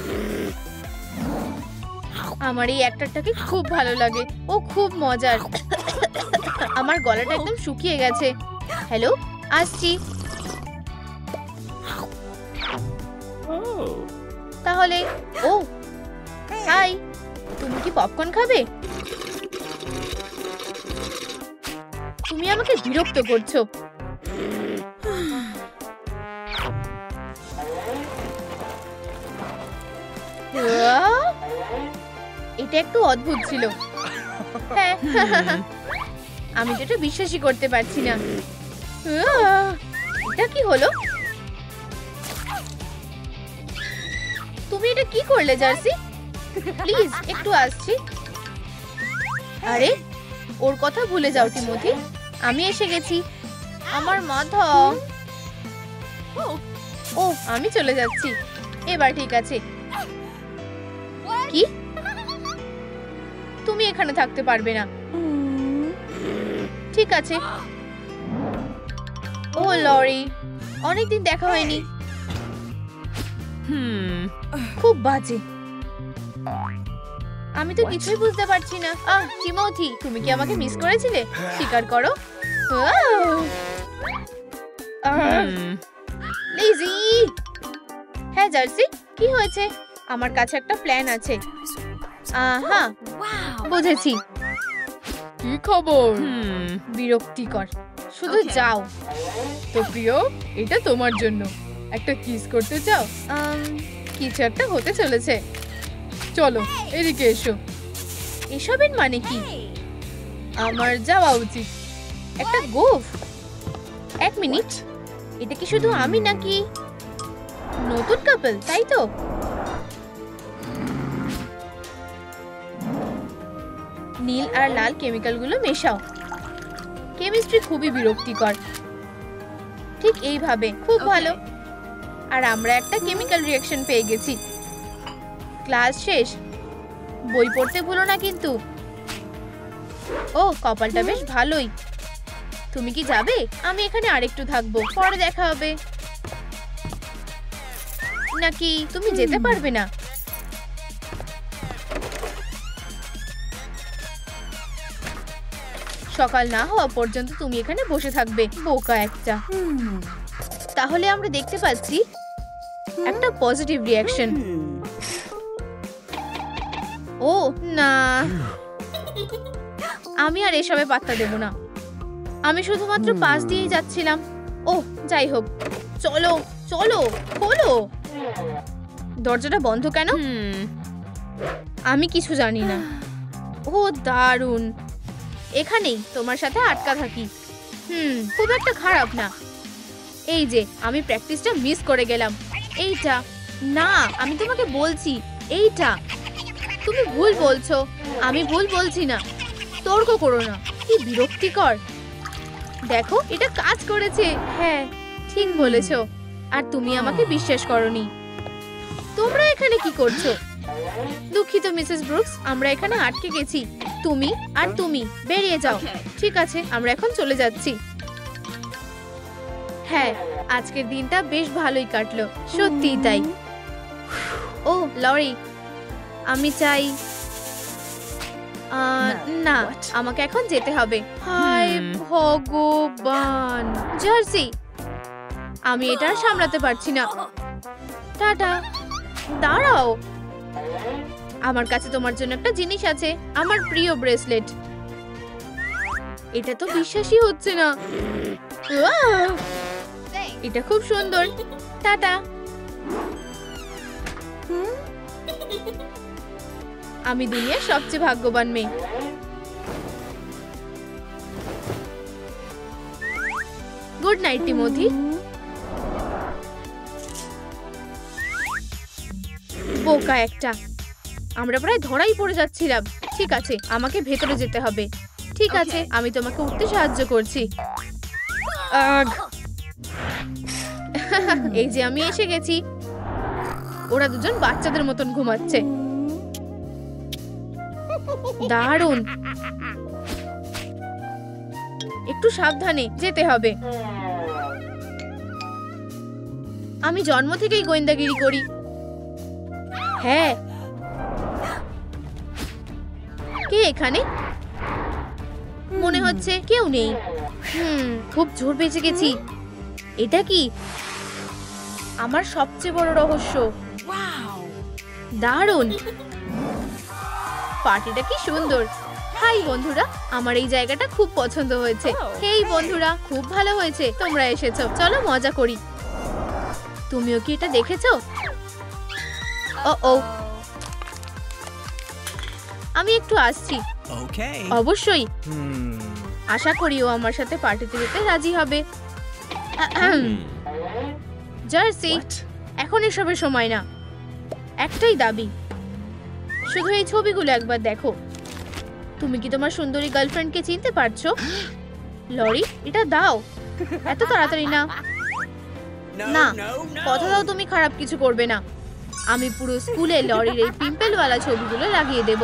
[SPEAKER 1] আমার এই অ্যাক্টরটাকে খুব ভালো লাগে। ও খুব মজার। আমার গলাটা একদম শুকিয়ে গেছে। হ্যালো, আসছি। তাহলে ও হাই, তুমি কি পপকর্ন খাবে? তুমি আমাকে বিরক্ত করছো। এটা একটু অদ্ভুত ছিল। হ্যাঁ, আমি তো এটা বিশ্বাসই করতে পারছি না। এটা কি হলো? তুমি এটা কি করলে জার্সি? প্লিজ একটু আসছি। আরে ওর কথা ভুলে যাও টিমোথি, আমি এসে গেছি। আমার মাথা। ও আমি চলে যাচ্ছি। এবার ঠিক আছে। কি? তুমি এখানে থাকতে পারবে না। ঠিক আছে। ও লরি, অনেকদিন দেখা হয়নি। খুব বাজে। আমি তো কিছুই বুঝতে পারছি না। টিমোথি, তুমি কি আমাকে মিস করেছিলে? স্বীকার করো। লিজি। হ্যাঁ জার্সি, কি হয়েছে? আমার কাছে একটা প্ল্যান আছে। হ্যাঁ, বুঝেছি। কি খবর? বিরক্তিকর। শুধু যাও। তো প্রিয়, এটা তোমার জন্য। একটা কিস করতে চাও? কিছু একটা হতে চলেছে। চলো এদিকে এসো। এসবের মানে কি? আমার যাওয়া উচিত। একটা গোফ। এক মিনিট, এটা কি শুধু আমি নাকি নতুন কাপল, তাই তো? নীল আর লাল কেমিক্যালগুলো মেশাও। কেমিস্ট্রি খুবই বিরক্তিকর। ঠিক এইভাবে। খুব ভালো। আর আমরা একটা কেমিক্যাল রিঅ্যাকশন পেয়ে গেছি। ক্লাস শেষ। বই পড়তে ভুলো না কিন্তু। ও কপালটা বেশ ভালোই। তুমি কি যাবে? আমি এখানে আরেকটু থাকবো। পরে দেখা হবে। নাকি তুমি যেতে পারবে না? সকাল না হওয়া পর্যন্ত তুমি এখানে বসে থাকবে। বোকা একটা। তাহলে আমরা দেখতে পাচ্ছি একটা পজিটিভ রিঅ্যাকশন। ও না, আমি আর এসবে পাত্তা দেব না। আমি শুধুমাত্র পাশ দিয়েই যাচ্ছিলাম। ও যাই হোক, চলো চলো, খোলো। দরজাটা বন্ধ কেন? আমি কিছু জানি না। ও দারুণ। এখানেই তোমার সাথে আটকা থাকি। খুব একটা খারাপ না। এই যে আমি প্র্যাকটিসটা মিস করে গেলাম। এইটা না, আমি তোমাকে বলছি এইটা। তুমি ভুল বলছো। আমি ভুল বলছি না। তর্ক করো না। কি বিরক্তিকর। দেখো, এটা কাজ করেছে। হ্যাঁ ঠিক বলেছো। আর তুমি আমাকে বিশ্বাস করোনি। তোমরা এখানে কি করছো? দুঃখিত মিসেস ব্রুকস, আমরা এখানে আটকে গেছি। তুমি আর তুমি বেরিয়ে যাও। ঠিক আছে, আমরা এখন চলে যাচ্ছি। হ্যাঁ, আজকের দিনটা বেশ ভালোই কাটলো। সত্যিই তাই। ও লরি, আমি চাই না, আমাকে এখন যেতে হবে। হায় ভগবান! জার্সি, আমি এটা আর সামলাতে পারছি না। টাটা। দাঁড়াও, আমার কাছে তোমার জন্য একটা জিনিস আছে, আমার প্রিয় ব্রেসলেট। এটা তো বিশ্বাসই হচ্ছে না। ওয়াও! এটা খুব সুন্দর। টাটা। আমি দুনিয়ার সবচেয়ে ভাগ্যবান মেয়ে। Good night Timothy. বোকা একটা, আমরা প্রায় ধরাই পড়ে যাচ্ছিলাম। ঠিক আছে, আমাকে ভেতরে যেতে হবে। ঠিক আছে, আমি তোমাকে উঠতে সাহায্য করছি। এই যে আমি এসে গেছি। ওরা দুজন বাচ্চাদের মতন ঘুমাচ্ছে। দারুণ। একটু সাবধানে যেতে হবে। আমি জন্ম থেকেই গোয়েন্দাগিরি করি। হ্যাঁ, কে এখানে? মনে হচ্ছে কেউ নেই। খুব জোর বেঁচে গেছি। এটা কি? আমার সবচেয়ে বড় রহস্য। দারুণ। পার্টিটা কি সুন্দর। হাই বন্ধুরা, আমার এই জায়গাটা খুব পছন্দ হয়েছে। হেই বন্ধুরা, খুব ভালো হয়েছে তোমরা এসেছো। চলো মজা করি। তুমিও কি এটা দেখেছো? ও, আমি একটু আসছি। অবশ্যই। আশা করি ও আমার সাথে পার্টিতে যেতে রাজি হবে। জার্সি, এখন এসবের সময় না। একটাই দাবি, শুধু এই ছবিগুলো একবার দেখো। তুমি কি তোমার সুন্দরী গার্লফ্রেন্ডকে চিনতে পারছো? লরি, এটা দাও। এত তাড়াতাড়ি না। না, কথা দাও তুমি খারাপ কিছু করবে না। আমি পুরো স্কুলে লরির এই পিম্পলওয়ালা ছবিগুলো লাগিয়ে দেব।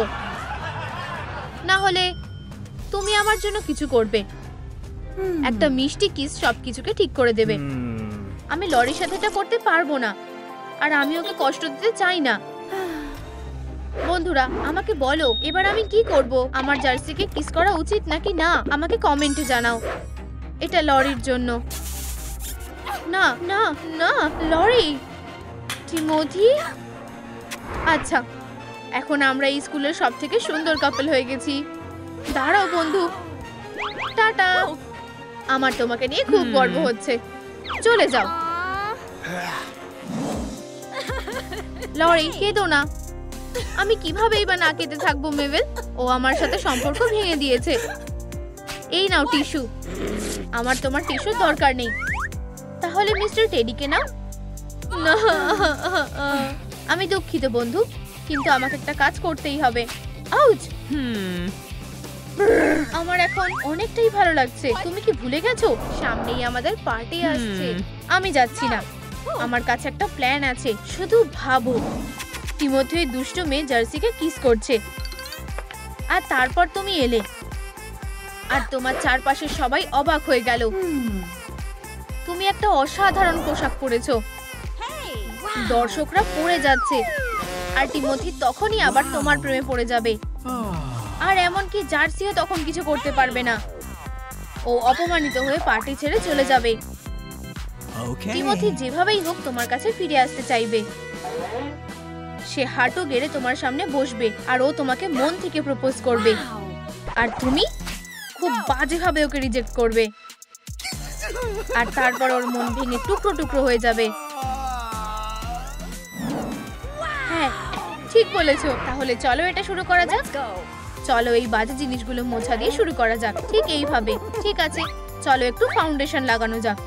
[SPEAKER 1] না হলে তুমি আমার জন্য কিছু করবে। একটা মিষ্টি কিস সবকিছুকে ঠিক করে দেবে। আমি লরির সাথে এটা করতে পারবো না, আর আমি ওকে কষ্ট দিতে চাই না। বন্ধুরা, আমাকে বলো এবার আমি কি করব? আমার জার্সিকে কিস করা উচিত নাকি না? আমাকে কমেন্টে জানাও। এটা লরির জন্য। না না না, লরি। টিমোথি। আচ্ছা, এখন আমরা এই স্কুলের সবথেকে সুন্দর কাপল হয়ে গেছি। দাঁড়াও বন্ধু। টাটা। আমার তোমাকে নিয়ে খুব গর্ব হচ্ছে। চলে যাও। লরি, কেঁদো না। আমি কিভাবেই বা না কেঁদে থাকবো মেভেল? ও আমার সাথে সম্পর্ক ভেঙে দিয়েছে। এই নাও টিস্যু। আমার তোমার টিস্যুর দরকার নেই। তাহলে মিস্টার টেডিকে নাও। না, আমি দুঃখিত বন্ধু, কিন্তু আমাকে একটা কাজ করতেই হবে। আউচ! আমার এখন অনেকটাই ভালো লাগছে। তুমি কি ভুলে গেছো সামনেই আমাদের পার্টি আসছে? আমি যাচ্ছি না। আমার কাছে একটা প্ল্যান আছে। শুধু ভাবো, টিমোথি ওই দুষ্ট মেয়ে জার্সিকে কিস করছে, আর তারপর তুমি এলে, আর তোমার চারপাশে সবাই অবাক হয়ে গেল। তুমি একটা অসাধারণ পোশাক পরেছো। দর্শকরা পড়ে যাচ্ছে, আর টিমোথি তখনই আবার তোমার প্রেমে পড়ে যাবে। আর এমনকি জার্সিও তখন কিছু করতে পারবে না। ও অপমানিত হয়ে পার্টি ছেড়ে চলে যাবে। টিমোথি যেভাবেই হোক তোমার কাছে ফিরে আসতে চাইবে। সে হাঁটু গেড়ে তোমার সামনে বসবে, আর ও তোমাকে মন থেকে প্রপোজ করবে, আর তুমি খুব বাজেভাবে ওকে রিজেক্ট করবে, আর তারপর ওর মন ভেঙে টুকরো টুকরো হয়ে যাবে। হ্যাঁ, ঠিক বলেছো। তাহলে চলো এটা শুরু করা যাক। চলো এই বাজে জিনিসগুলো মোছা দিয়ে শুরু করা যাক। ঠিক এইভাবে। ঠিক আছে, চলো একটু ফাউন্ডেশন লাগানো যাক।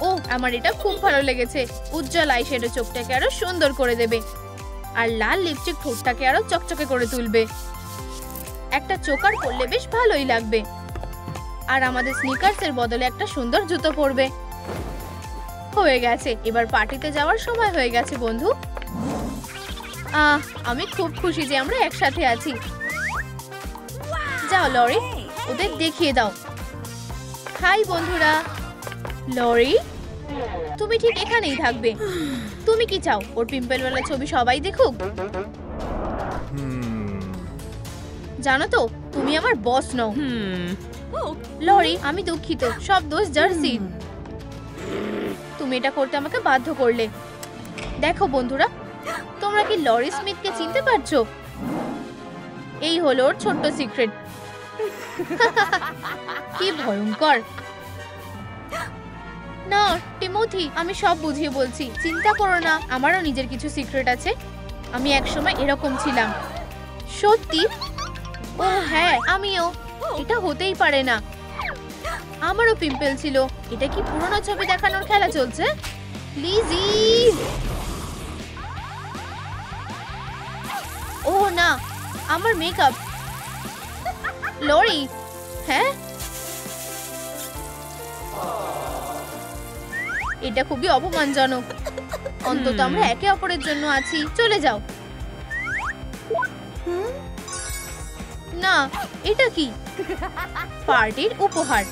[SPEAKER 1] ও, আমার এটা খুব ভালো লেগেছে। উজ্জ্বল আইশ্যাডো চোখটাকে আরো সুন্দর করে দেবে, আর লাল লিপস্টিক ঠোঁটটাকে আরো চকচকে করে তুলবে। একটা চোকার করলে বেশ ভালোই লাগবে। আর আমাদের স্নিকার্সের বদলে একটা সুন্দর জুতো পরবে। হয়ে গেছে, এবার পার্টিতে যাওয়ার সময় হয়ে গেছে বন্ধু। আমি খুব খুশি যে আমরা একসাথে আছি। যাও লরি, ওদের দেখিয়ে দাও। হাই বন্ধুরা। লরি, তুমি ঠিক এখানেই থাকবে। তুমি কি চাও ওর পিম্পলওয়ালা ছবি সবাই দেখুক? জানো তো তুমি আমার বস নও। লরি, আমি দুঃখিত, সব দোষ জার্সির। তুমি এটা করতে আমাকে বাধ্য করলে। দেখো বন্ধুরা, তোমরা কি লরি স্মিথকে চিনতে পারছো? এই হলো ওর ছোট্ট সিক্রেট। কি ভয়ঙ্কর। না টিমোথি, আমি সব বুঝিয়ে বলছি, চিন্তা করো না, আমারও নিজের কিছু সিক্রেট আছে। আমি একসময় এরকম ছিলাম। সত্যি? ও হ্যাঁ, আমিও। এটা হতেই পারে না, আমারও পিম্পল ছিল। এটা কি পুরনো ছবি দেখানোর খেলা চলছে? লিজি! ও না, আমার মেকআপ। লরি, হ্যাঁ এটা খুবই অপমানজনক। অন্তত আমরা একে অপরের জন্য আছি। চলে যাও। না, এটা কি? পার্টির উপহার।